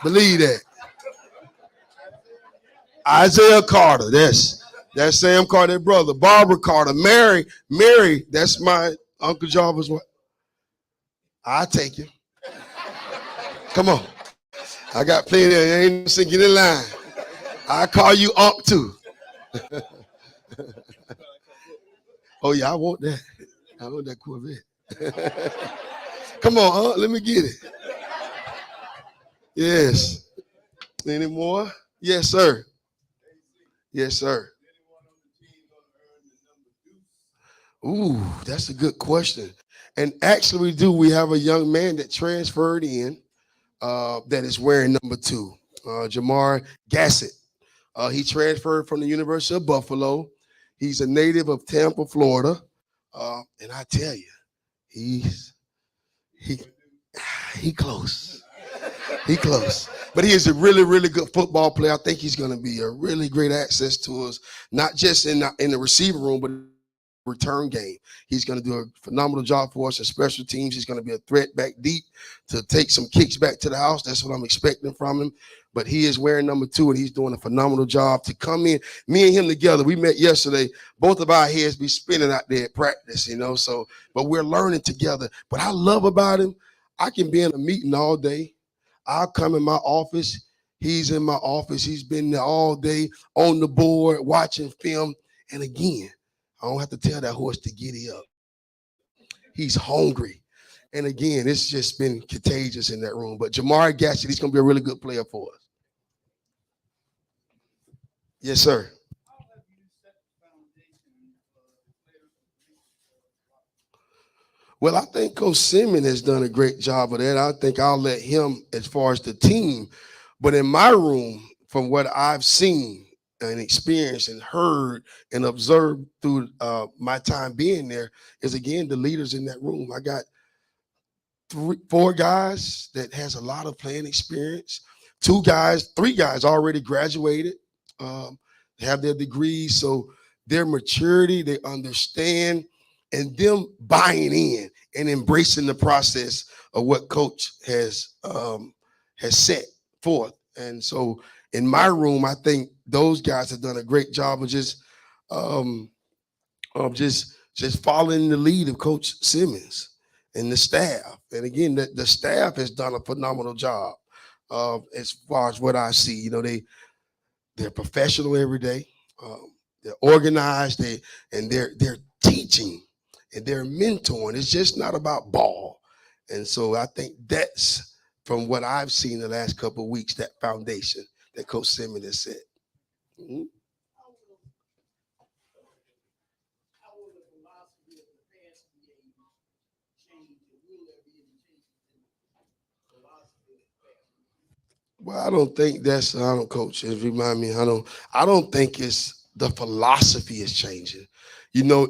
Believe that. Isaiah Carter, that's Sam Carter, brother. Barbara Carter, Mary, that's my Uncle Jarvis' wife. I'll take you. Come on. I got plenty of you. Ain't no get in line. I call you Unc too. Oh yeah, I want that. I want that Corvette. Come on, Unc, let me get it. Yes. Any more? Yes, sir. Yes, sir. Ooh, that's a good question. And actually, we have a young man that transferred in that is wearing number 2, Jamar Gassett. He transferred from the University of Buffalo. He's a native of Tampa, Florida. And I tell you, he close. He close. But he is a really, really good football player. I think he's going to be a really great access to us, not just in the receiver room, but return game. He's going to do a phenomenal job for us in special teams. He's going to be a threat back deep to take some kicks back to the house. That's what I'm expecting from him. But he is wearing number 2, and he's doing a phenomenal job to come in. Me and him together, we met yesterday. Both of our heads be spinning out there at practice, so, but we're learning together. But I love about him, I can be in a meeting all day. I'll come in my office. He's in my office. He's been there all day on the board, watching film. And again, I don't have to tell that horse to giddy up. He's hungry. And again, it's just been contagious in that room. But Jamar Gassett, he's going to be a really good player for us. Yes, sir. Well, I think Coach Simmons has done a great job of that. I think I'll let him as far as the team. But in my room, from what I've seen and experienced and heard and observed through my time being there, is again the leaders in that room. I got 4 guys that has a lot of playing experience. 3 guys already graduated, have their degrees. So their maturity, they understand, and them buying in and embracing the process of what Coach has set forth. And so in my room, I think those guys have done a great job of just following the lead of Coach Simmons and the staff. And again, the staff has done a phenomenal job as far as what I see. They're professional every day. They're organized. They're teaching and they're mentoring. It's just not about ball. And so I think that's, from what I've seen the last couple of weeks, that foundation that Coach Simmons has set. Mm-hmm. Well, I don't think Coach, remind me, I don't think it's the philosophy is changing.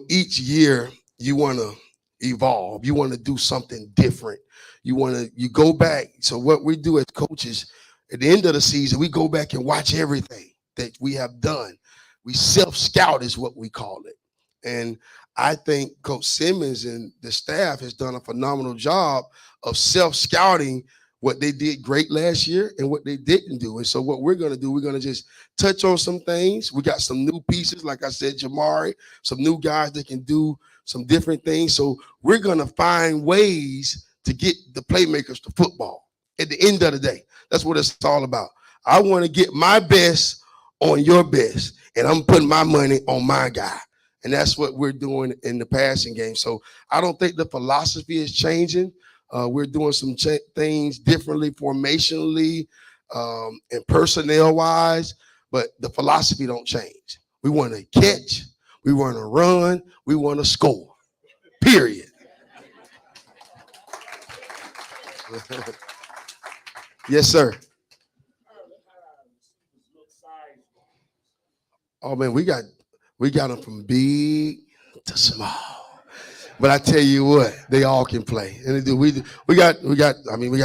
Each year you want to evolve. You want to do something different. You go back. So what we do as coaches at the end of the season, we go back and watch everything that we have done. We self-scout is what we call it. And I think Coach Simmons and the staff has done a phenomenal job of self-scouting what they did great last year and what they didn't do. And so what we're going to do, we're going to just touch on some things. We got some new pieces, like I said, Jamari, some new guys that can do some different things. So we're going to find ways to get the playmakers to football at the end of the day. That's what it's all about. I want to get my best on your best, and I'm putting my money on my guy. And that's what we're doing in the passing game. So I don't think the philosophy is changing. We're doing some things differently, formationally, and personnel-wise, but the philosophy don't change. We want to catch, we want to run, we want to score, period. Yes, sir. Oh, man, we got them from big to small. But I tell you what, they all can play. And they do. We got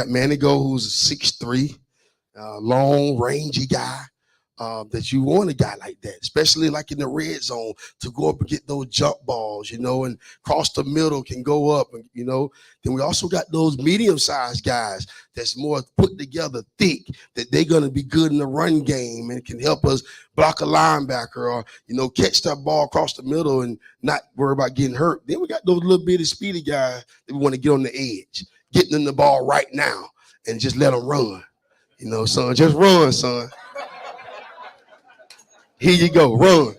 Manny Go, who's a 6'3", long, rangy guy. That you want a guy like that, especially like in the red zone, to go up and get those jump balls, and cross the middle can go up, and Then we also got those medium-sized guys that's more put together, thick, that they're gonna be good in the run game and can help us block a linebacker or catch that ball across the middle and not worry about getting hurt. Then we got those little bitty speedy guys that we want to get on the edge, getting them the ball right now and just let them run. Son, just run, son. Here you go, run.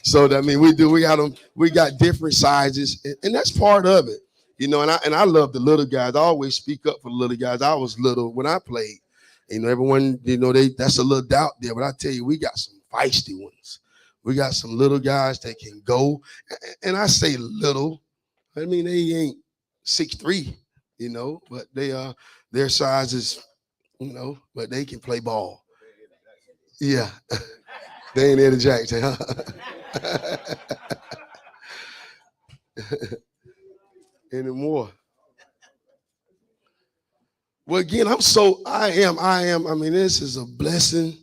So that we got different sizes, and that's part of it, And I love the little guys. I always speak up for the little guys. I was little when I played. Everyone, that's a little doubt there, but I tell you, we got some feisty ones. We got some little guys that can go, and I say little. I mean, they ain't 6'3", but their size is. But they can play ball. Yeah. They ain't Eddie Jackson, huh? Anymore. Well, again, I am. This is a blessing.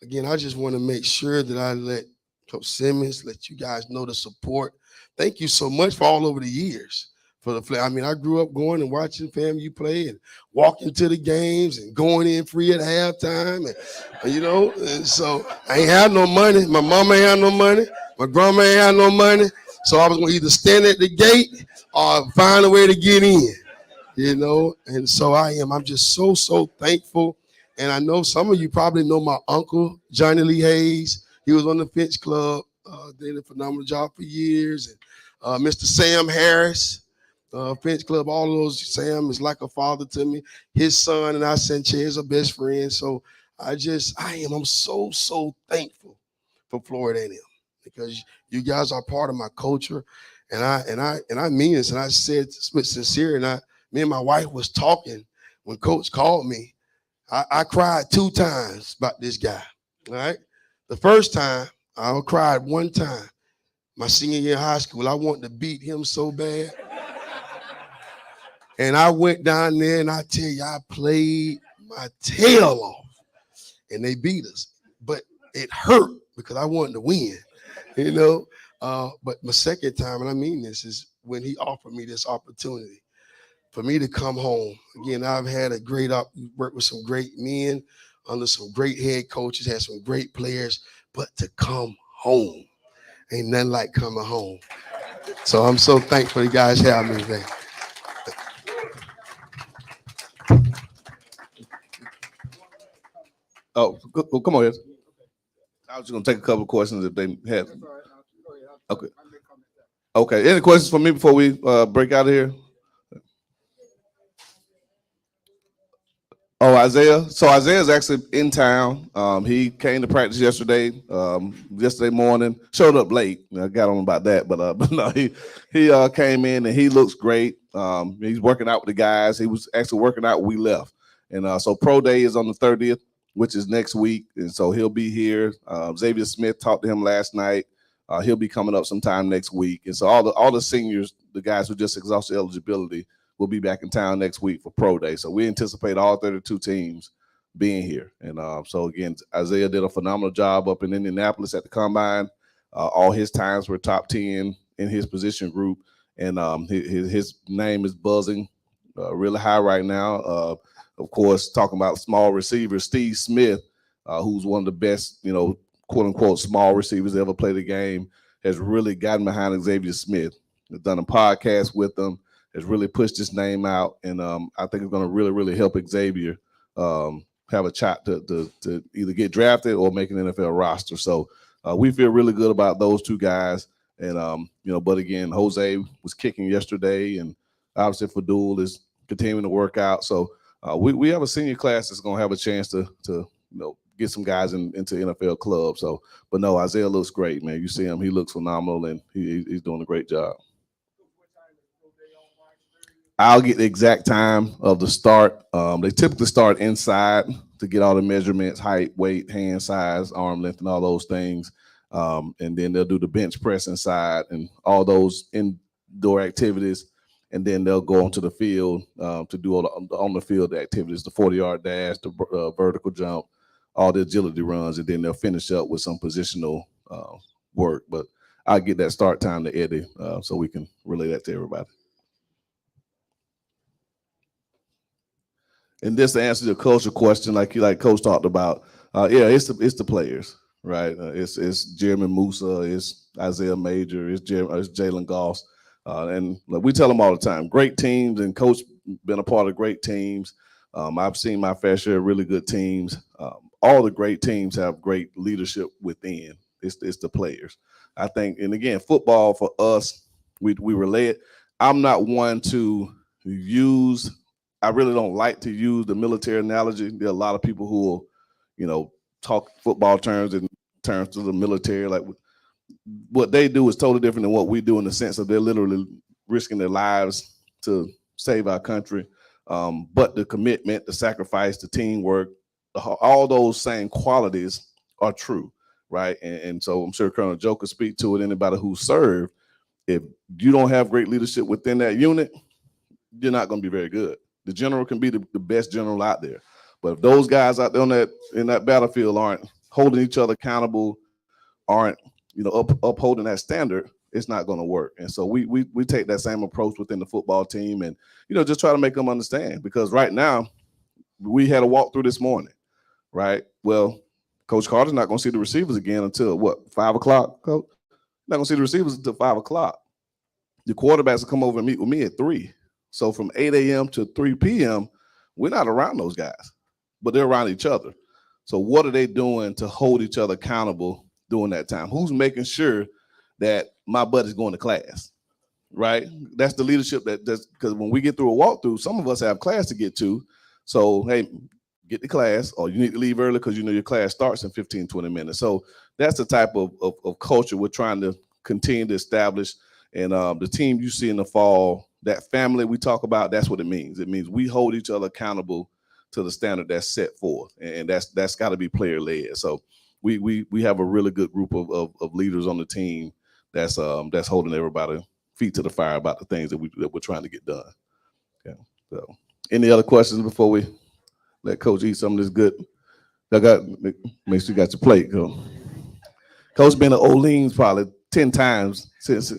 Again, I just want to make sure that I let Coach Simmons, let you guys know the support. Thank you so much for all over the years. I grew up going and watching FAMU play and walking to the games and going in free at halftime. And so I ain't had no money. My mama ain't had no money. My grandma ain't had no money. So I was going to either stand at the gate or find a way to get in, And so I'm just so thankful. And I know some of you probably know my uncle, Johnny Lee Hayes. He was on the Finch Club, did a phenomenal job for years. And Mr. Sam Harris. Finch Club, all of those. Sam is like a father to me. His son and I, Sanchez, are best friends. So I'm so thankful for Florida A&M because you guys are part of my culture, and I mean this. And I said with sincere. And me and my wife was talking when Coach called me. I cried 2 times about this guy. All right, the first time I cried one time, my senior year in high school. I wanted to beat him so bad. And I went down there, and I tell you, I played my tail off, and they beat us. But it hurt because I wanted to win, But my second time, and I mean this, is when he offered me this opportunity for me to come home. Again, I've had a great work with some great men, under some great head coaches, had some great players, but to come home, ain't nothing like coming home. So I'm so thankful you guys have me today. Oh, come on, yes. I was just gonna take a couple of questions if they have. Okay. Okay. Any questions for me before we break out of here? Oh, Isaiah. So Isaiah's actually in town. He came to practice yesterday morning. Showed up late. I got on about that, but no, he came in and he looks great. He's working out with the guys. He was actually working out when we left, and so Pro Day is on the 30th, which is next week, and so he'll be here. Xavier Smith talked to him last night. He'll be coming up sometime next week, and so all the seniors, the guys who just exhausted eligibility, will be back in town next week for Pro Day. So we anticipate all 32 teams being here. And so, again, Isaiah did a phenomenal job up in Indianapolis at the Combine. All his times were top 10 in his position group. and his name is buzzing really high right now. Of course, talking about small receivers, Steve Smith, who's one of the best, quote unquote, small receivers ever played the game, has really gotten behind Xavier Smith. Has done a podcast with him, has really pushed his name out, and I think it's going to really, really help Xavier have a shot to either get drafted or make an NFL roster. So we feel really good about those two guys. And but again, Jose was kicking yesterday, and obviously Fadul is continuing to work out. So we have a senior class that's going to have a chance to get some guys into NFL clubs. So, but no, Isaiah looks great, man. You see him; he looks phenomenal, and he's doing a great job. I'll get the exact time of the start. They typically start inside to get all the measurements, height, weight, hand size, arm length, and all those things. And then they'll do the bench press inside and all those indoor activities. And then they'll go onto the field to do all the on the field activities, the 40-yard dash, the vertical jump, all the agility runs, and then they'll finish up with some positional work. But I'll get that start time to Eddie so we can relay that to everybody. And this to answer the culture question, like Coach talked about, it's the players, right? It's Jeremy Musa, it's Isaiah Major, it's Jalen Goss, and we tell them all the time, great teams, and Coach been a part of great teams. I've seen my fair share of really good teams. All the great teams have great leadership within. It's the players, I think. And again, football for us, we relay it. I'm not one to use. I really don't like to use the military analogy. There are a lot of people who will, talk football terms in terms of the military. Like what they do is totally different than what we do in the sense of they're literally risking their lives to save our country. But the commitment, the sacrifice, the teamwork, all those same qualities are true, right? And so I'm sure Colonel Joe could speak to it. Anybody who served, if you don't have great leadership within that unit, you're not going to be very good. The general can be the best general out there, but if those guys out there in that battlefield aren't holding each other accountable, aren't upholding that standard, it's not going to work. And so we take that same approach within the football team, and just try to make them understand. Because right now, we had a walkthrough this morning, right? Well, Coach Carter's not going to see the receivers again until what, 5 o'clock? Coach, not going to see the receivers until 5 o'clock. The quarterbacks will come over and meet with me at 3. So from 8 a.m. to 3 p.m., we're not around those guys, but they're around each other. So what are they doing to hold each other accountable during that time? Who's making sure that my buddy's going to class, right? That's the leadership because when we get through a walkthrough, some of us have class to get to. So, hey, get to class, or you need to leave early because your class starts in 15, 20 minutes. So that's the type of culture we're trying to continue to establish. And the team you see in the fall, that family we talk about, that's what it means. It means we hold each other accountable to the standard that's set forth, and that's got to be player led. So we have a really good group of leaders on the team that's holding everybody feet to the fire about the things that we're trying to get done. Okay. So any other questions before we let Coach eat some of this good? Make sure you got your plate. Coach been to Olean's probably 10 times since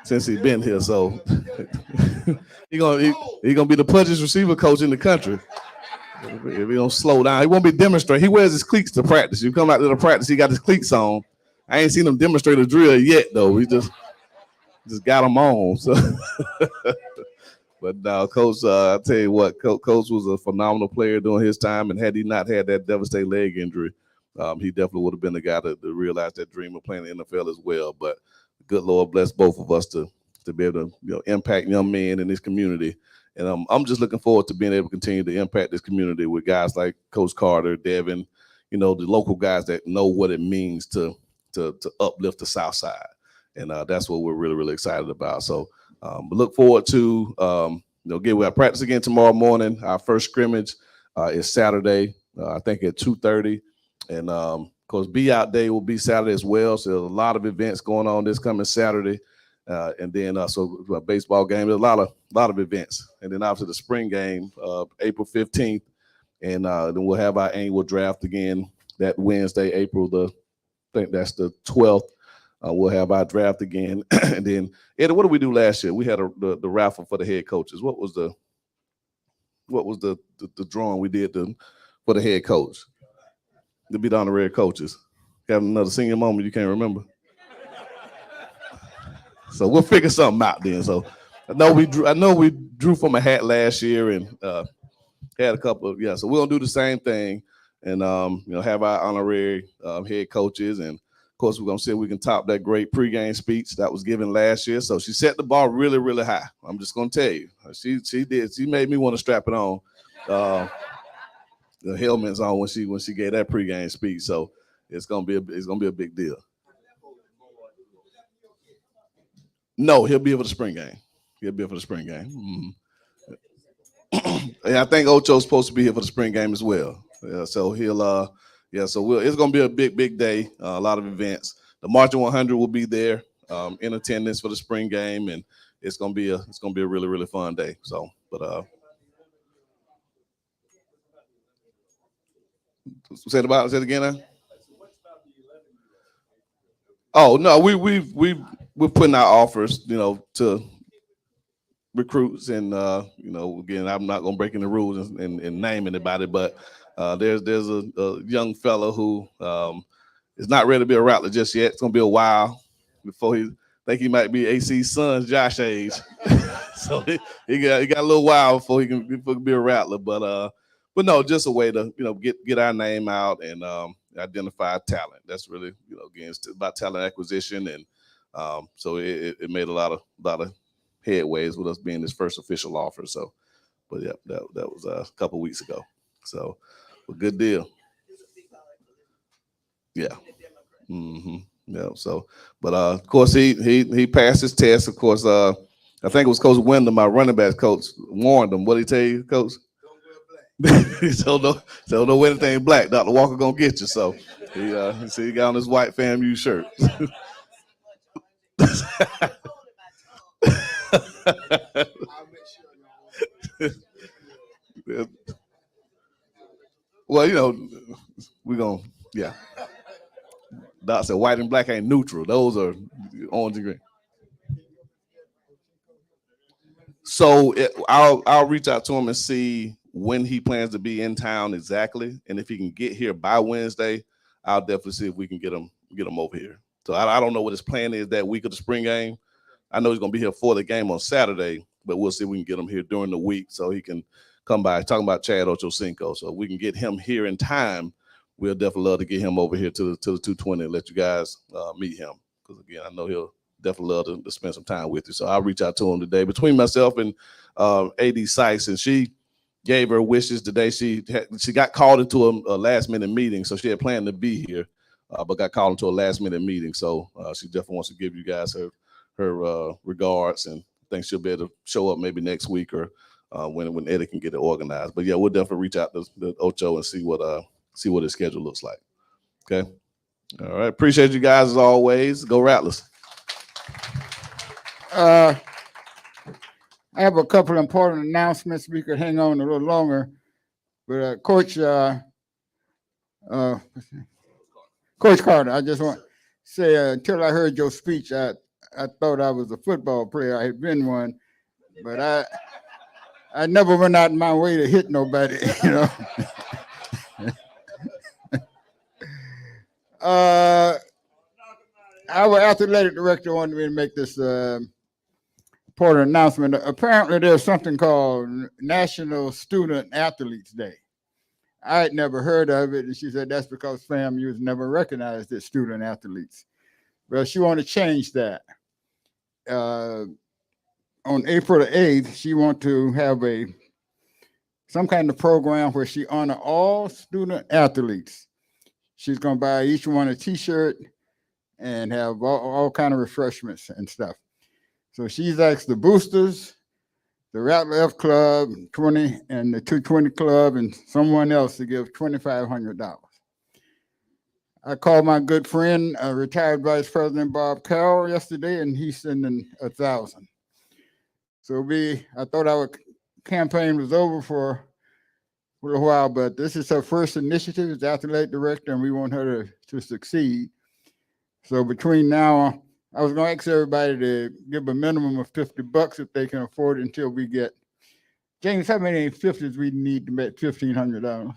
he's been here, so he gonna be the pudgiest receiver coach in the country. If he don't slow down, he won't be demonstrating. He wears his cleats to practice. You come out to the practice, he got his cleats on. I ain't seen him demonstrate a drill yet, though. We just got him on. So, but now, Coach, I tell you what, Coach was a phenomenal player during his time, and had he not had that devastating leg injury, he definitely would have been the guy to realize that dream of playing in the NFL as well. But good Lord bless both of us to be able to impact young men in this community. And I'm just looking forward to being able to continue to impact this community with guys like Coach Carter, Devin, the local guys that know what it means to uplift the South Side. And that's what we're really, really excited about. So we look forward to, again, we have practice again tomorrow morning. Our first scrimmage is Saturday, I think at 2:30. And of course, Be Out Day will be Saturday as well. So there's a lot of events going on this coming Saturday. And then so a baseball game, there's a lot of events. And then obviously the spring game, April 15th. And then we'll have our annual draft again that Wednesday, I think that's the 12th. we'll have our draft again. And then, Eddie, what did we do last year? We had the raffle for the head coaches. What was the drawing we did for the head coach? To be the honorary coaches. Got another senior moment you can't remember? So we'll figure something out then. So I know we drew from a hat last year and had a couple of, so we're gonna do the same thing and have our honorary head coaches, and of course we're gonna see if we can top that great pregame speech that was given last year. So she set the bar really, really high. I'm just gonna tell you, she made me want to strap it on. The helmets on when she gave that pregame speech. So it's gonna be a big deal. No, he'll be here for the spring game. Mm-hmm. And I think Ocho's supposed to be here for the spring game as well. So he'll it's gonna be a big day. A lot of events. The Marching 100 will be there in attendance for the spring game, and it's gonna be a really, really fun day. So, but say it again now. Oh no, we're putting out offers, to recruits, and again, I'm not gonna break any rules and name anybody, but there's a young fellow who is not ready to be a Rattler just yet. It's gonna be a while before he might be AC's son's Josh age. So he got a little while before he can be a Rattler, but no, just a way to get our name out and identify talent. That's really again, it's about talent acquisition, and so it made a lot of headways with us being this first official offer. So, but yeah, that was a couple weeks ago. So, a good deal. Yeah. Mm-hmm. Yeah. So, but of course he passed his test. Of course, I think it was Coach Wyndham, my running back coach, warned him. What did he tell you, Coach? He told no anything black. Dr. Walker gonna get you. So he got on his white FAMU shirt. Well, we're gonna Doc said white and black ain't neutral. Those are orange and green. So I'll reach out to him and see when he plans to be in town exactly, and if he can get here by Wednesday, I'll definitely see if we can get him over here. So I don't know what his plan is that week of the spring game. I know he's gonna be here for the game on Saturday, but we'll see if we can get him here during the week so he can come by. Talking about Chad Ochocinco, so if we can get him here in time, we'll definitely love to get him over here to the 220 and let you guys meet him, because again, I know he'll definitely love to spend some time with you. So I'll reach out to him today. Between myself and AD Sykes, and she gave her wishes today. She got called into a last minute meeting, so she had planned to be here, but got called into a last minute meeting. So she definitely wants to give you guys her regards, and thinks she'll be able to show up maybe next week or when Eddie can get it organized. But yeah, we'll definitely reach out to Ocho and see what his schedule looks like. Okay. All right. Appreciate you guys as always. Go Rattlers. I have a couple important announcements. We could hang on a little longer, but Coach Carter, I just want to say until I heard your speech, I thought I was a football player. I had been one, but I never went out of my way to hit nobody, Our athletic director wanted me to make this important announcement. Apparently, there's something called National Student Athletes Day. I had never heard of it, and she said that's because FAMU has never recognized its student athletes. Well, she wanted to change that. On April the 8th, she wants to have some kind of program where she honor all student athletes. She's going to buy each one a T-shirt and have all kind of refreshments and stuff. So she's asked the boosters, the Rattler F Club 20 and the 220 Club and someone else to give $2,500. I called my good friend, retired Vice President Bob Carroll yesterday, and he's sending 1,000. So I thought our campaign was over for a while, but this is her first initiative as athletic director, and we want her to succeed. So between now, I was gonna ask everybody to give a minimum of $50 if they can afford it until we get. James, how many 50s we need to make $1,500?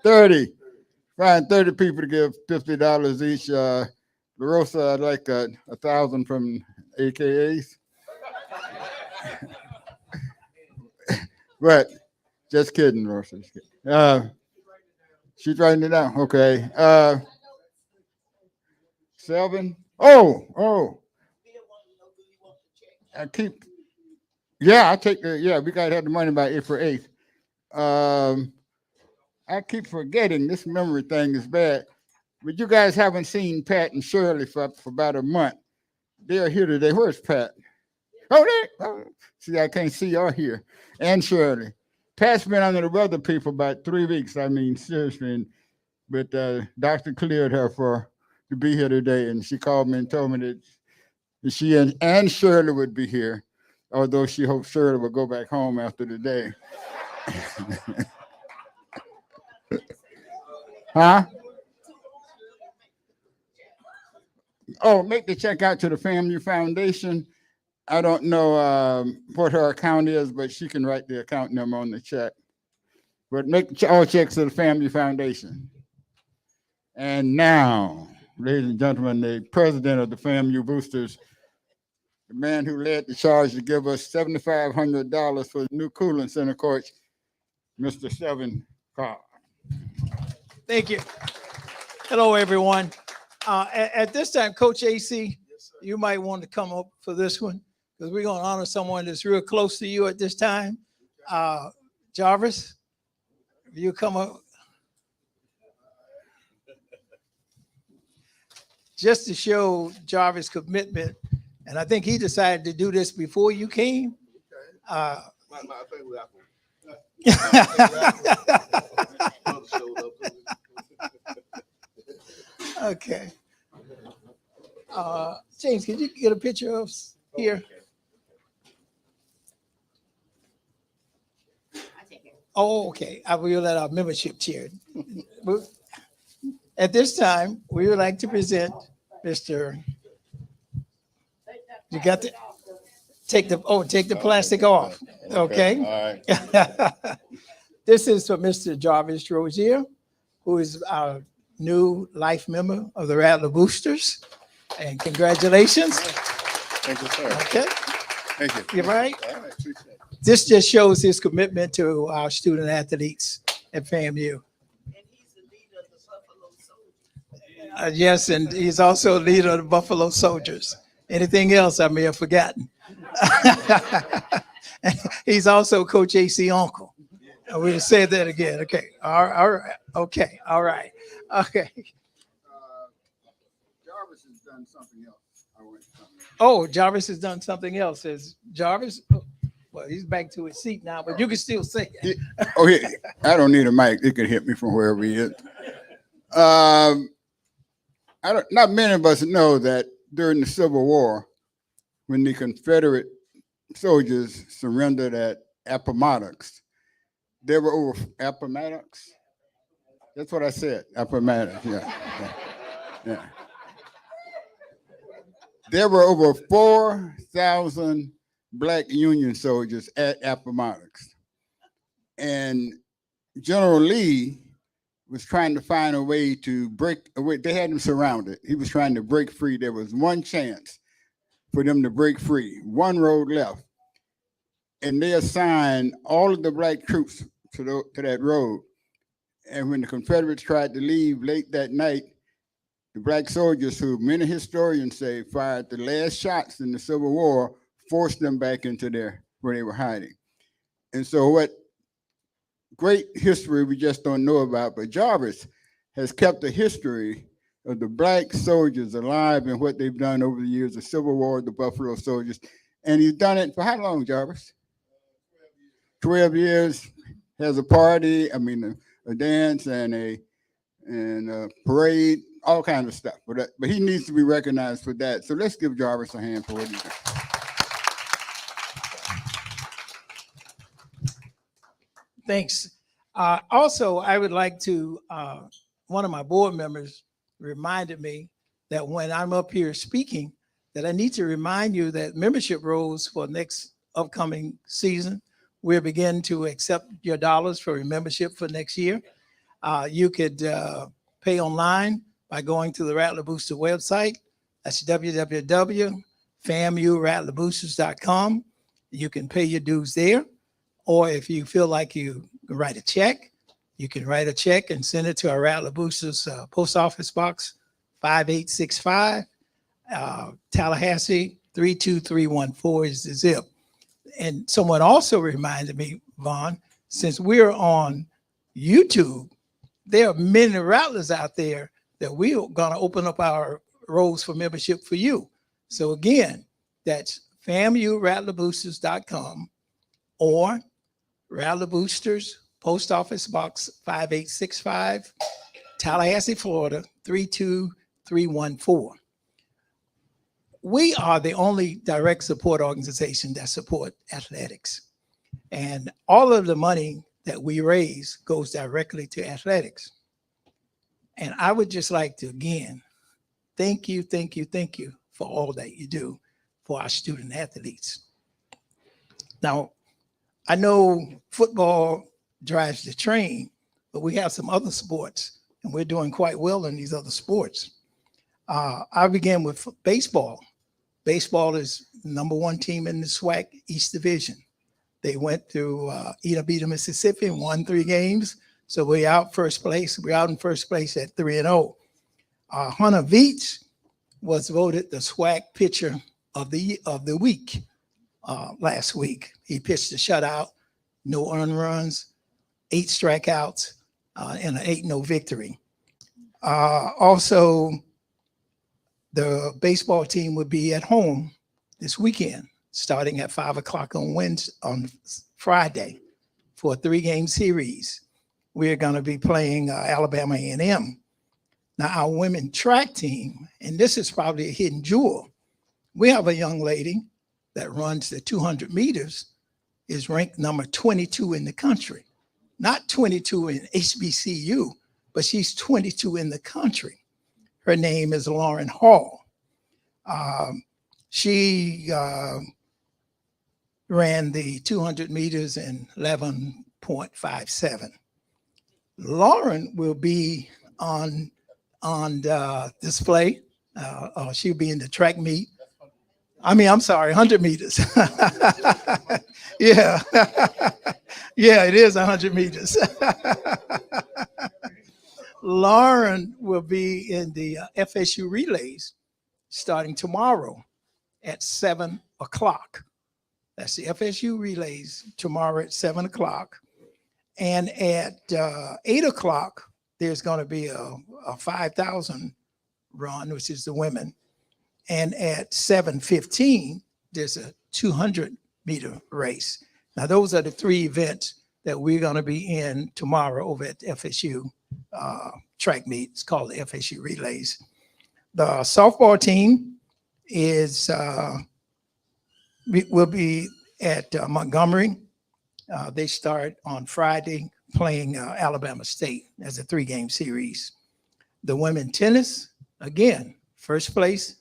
30. Find 30 people to give $50 each. LaRosa, I'd like 1,000 from AKAs. But just kidding, Rosa. Just kidding. She's writing it down. Okay. 7. Oh. I keep. Yeah, I take the. Yeah, we gotta have the money by April 8th. I keep forgetting. This memory thing is bad. But you guys haven't seen Pat and Shirley for about a month. They're here today. Where's Pat? See, I can't see or hear. And Shirley. Pat's been under the weather people about 3 weeks. I mean, seriously. But doctor cleared her to be here today. And she called me and told me that she and Shirley would be here, although she hoped Shirley would go back home after the day. Huh? Oh, make the check out to the FAMU Foundation. I don't know what her account is, but she can write the account number on the check. But make all checks to the FAMU Foundation. And now, ladies and gentlemen, the president of the FAMU Boosters, the man who led the charge to give us $7,500 for the new cooling center coach, Mr. Seven Carr. Thank you. Hello, everyone. At this time, Coach AC, you might want to come up for this one because we're going to honor someone that's real close to you at this time. Jarvis, if you come up. Just to show Jarvis' commitment, and I think he decided to do this before you came. Okay. James, can you get a picture of us here? Oh, okay. I will let our membership chair. At this time, we would like to present Mr. You got to take the plastic off. Okay. All right. This is for Mr. Jarvis Rozier, who is our new life member of the Rattler Boosters. And congratulations. Thank you, sir. Okay. Thank you. You're right. All right, appreciate it. This just shows his commitment to our student athletes at FAMU. Yes, and he's also leader of the Buffalo Soldiers. Anything else I may have forgotten? He's also Coach AC uncle. We'll say that again. Okay. All right. Okay. All right. Okay. Jarvis has done something else. Oh, Jarvis has done something else. Is Jarvis? Well, he's back to his seat now, but you can still say it. Oh, yeah. I don't need a mic. It can hit me from wherever he is. Not many of us know that during the Civil War, when the Confederate soldiers surrendered at Appomattox, there were over Appomattox. That's what I said. Appomattox. Yeah. There were over 4,000 Black Union soldiers at Appomattox, and General Lee was trying to find a way to break away. They had them surrounded. He was trying to break free. There was one chance for them to break free, one road left. And they assigned all of the Black troops to that road. And when the Confederates tried to leave late that night, the Black soldiers, who many historians say fired the last shots in the Civil War, forced them back into where they were hiding. And so what great history we just don't know about, but Jarvis has kept the history of the Black soldiers alive and what they've done over the years, the Civil War, the Buffalo Soldiers. And he's done it for how long, Jarvis? 12 years, has a party, a dance and a parade, all kinds of stuff. But he needs to be recognized for that. So let's give Jarvis a hand for what he did. Thanks. Also, I would like to one of my board members reminded me that when I'm up here speaking, that I need to remind you that membership rolls for next upcoming season, we're beginning to accept your dollars for your membership for next year. You could pay online by going to the Rattler Booster website. That's www.famurattlerboosters.com. You can pay your dues there. Or if you feel like you write a check, you can write a check and send it to our Rattler Boosters post office box 5865, Tallahassee 32314 is the zip. And someone also reminded me, Vaughn, since we're on YouTube, there are many Rattlers out there that we're going to open up our roles for membership for you. So again, that's FAMURattlerBoosters.com or Rattler Boosters, Post Office Box 5865, Tallahassee, Florida 32314. We are the only direct support organization that support athletics. And all of the money that we raise goes directly to athletics. And I would just like to, again, thank you for all that you do for our student athletes. Now, I know football drives the train, but we have some other sports, and we're doing quite well in these other sports. I began with baseball. Baseball is number one team in the SWAC East Division. They went to Ida, Mississippi and won 3 games. So we're out first place. We're out in first place at 3-0. Hunter Veach was voted the SWAC pitcher of the week last week. He pitched a shutout, no earned runs, 8 strikeouts, and an 8-0 victory. Also, the baseball team would be at home this weekend, starting at 5 o'clock on Friday for a 3-game series. We're going to be playing Alabama A&M. Now, our women track team, and this is probably a hidden jewel, we have a young lady that runs the 200 meters, is ranked number 22 in the country. Not 22 in HBCU, but she's 22 in the country. Her name is Lauren Hall. She ran the 200 meters in 11.57. Lauren will be on display. She'll be in the track meet. I'm sorry, 100 meters. Yeah. Yeah, it is 100 meters. Lauren will be in the FSU relays starting tomorrow at 7 o'clock. That's the FSU relays tomorrow at 7 o'clock. And at 8 o'clock, there's going to be a 5,000 run, which is the women. And at 7:15, there's a 200-meter race. Now, those are the 3 events that we're going to be in tomorrow over at FSU track meet. It's called the FSU Relays. The softball team will be at Montgomery. They start on Friday playing Alabama State as a 3-game series. The women tennis, again, first place,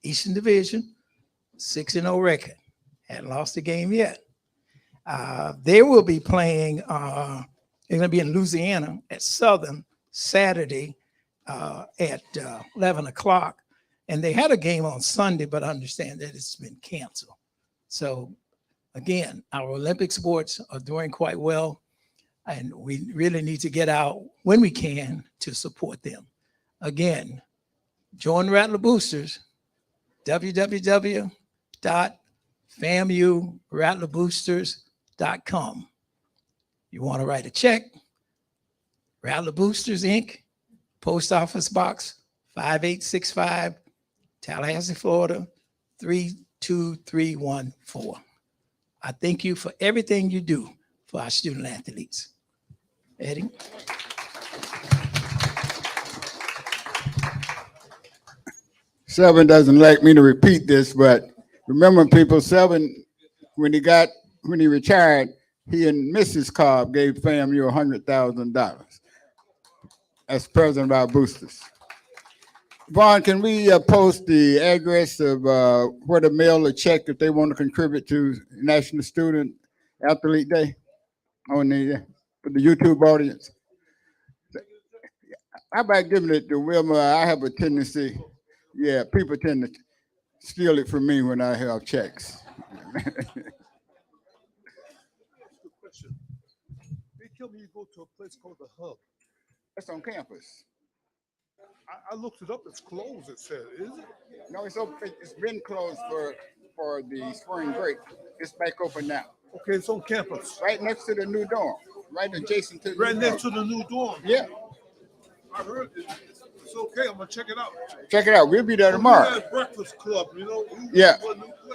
Eastern Division, 6-0 record. Hadn't lost a game yet. They will be playing, they're going to be in Louisiana at Southern Saturday at 11 o'clock. And they had a game on Sunday, but I understand that it's been canceled. So again, our Olympic sports are doing quite well, and we really need to get out when we can to support them. Again, join Rattler Boosters, www.famurattlerboosters.com. You want to write a check, Rattler Boosters, Inc., Post Office Box 5865, Tallahassee, Florida 32314. I thank you for everything you do for our student athletes. Eddie? Seven doesn't like me to repeat this, but remember, people, Seven, when he retired, he and Mrs. Cobb gave FAMU $100,000. as president of our boosters. Vaughn, can we post the address of where to mail a check if they want to contribute to National Student Athlete Day on the for the YouTube audience? How about giving it to Wilma? I have a tendency, yeah, people tend to steal it from me when I have checks. Question. They tell me you go to a place called the Hub. That's on campus. I looked it up. It's closed. It said, is it? No, it's open. It's been closed for the spring break. It's back open now. Okay, it's on campus. Right next to the new dorm. Right adjacent to the Right new next dorm. to the new dorm. Yeah, I heard it. It's okay. I'm gonna check it out. check it out. We'll be there We tomorrow. had Breakfast Club, you know. Yeah. We went to a new place.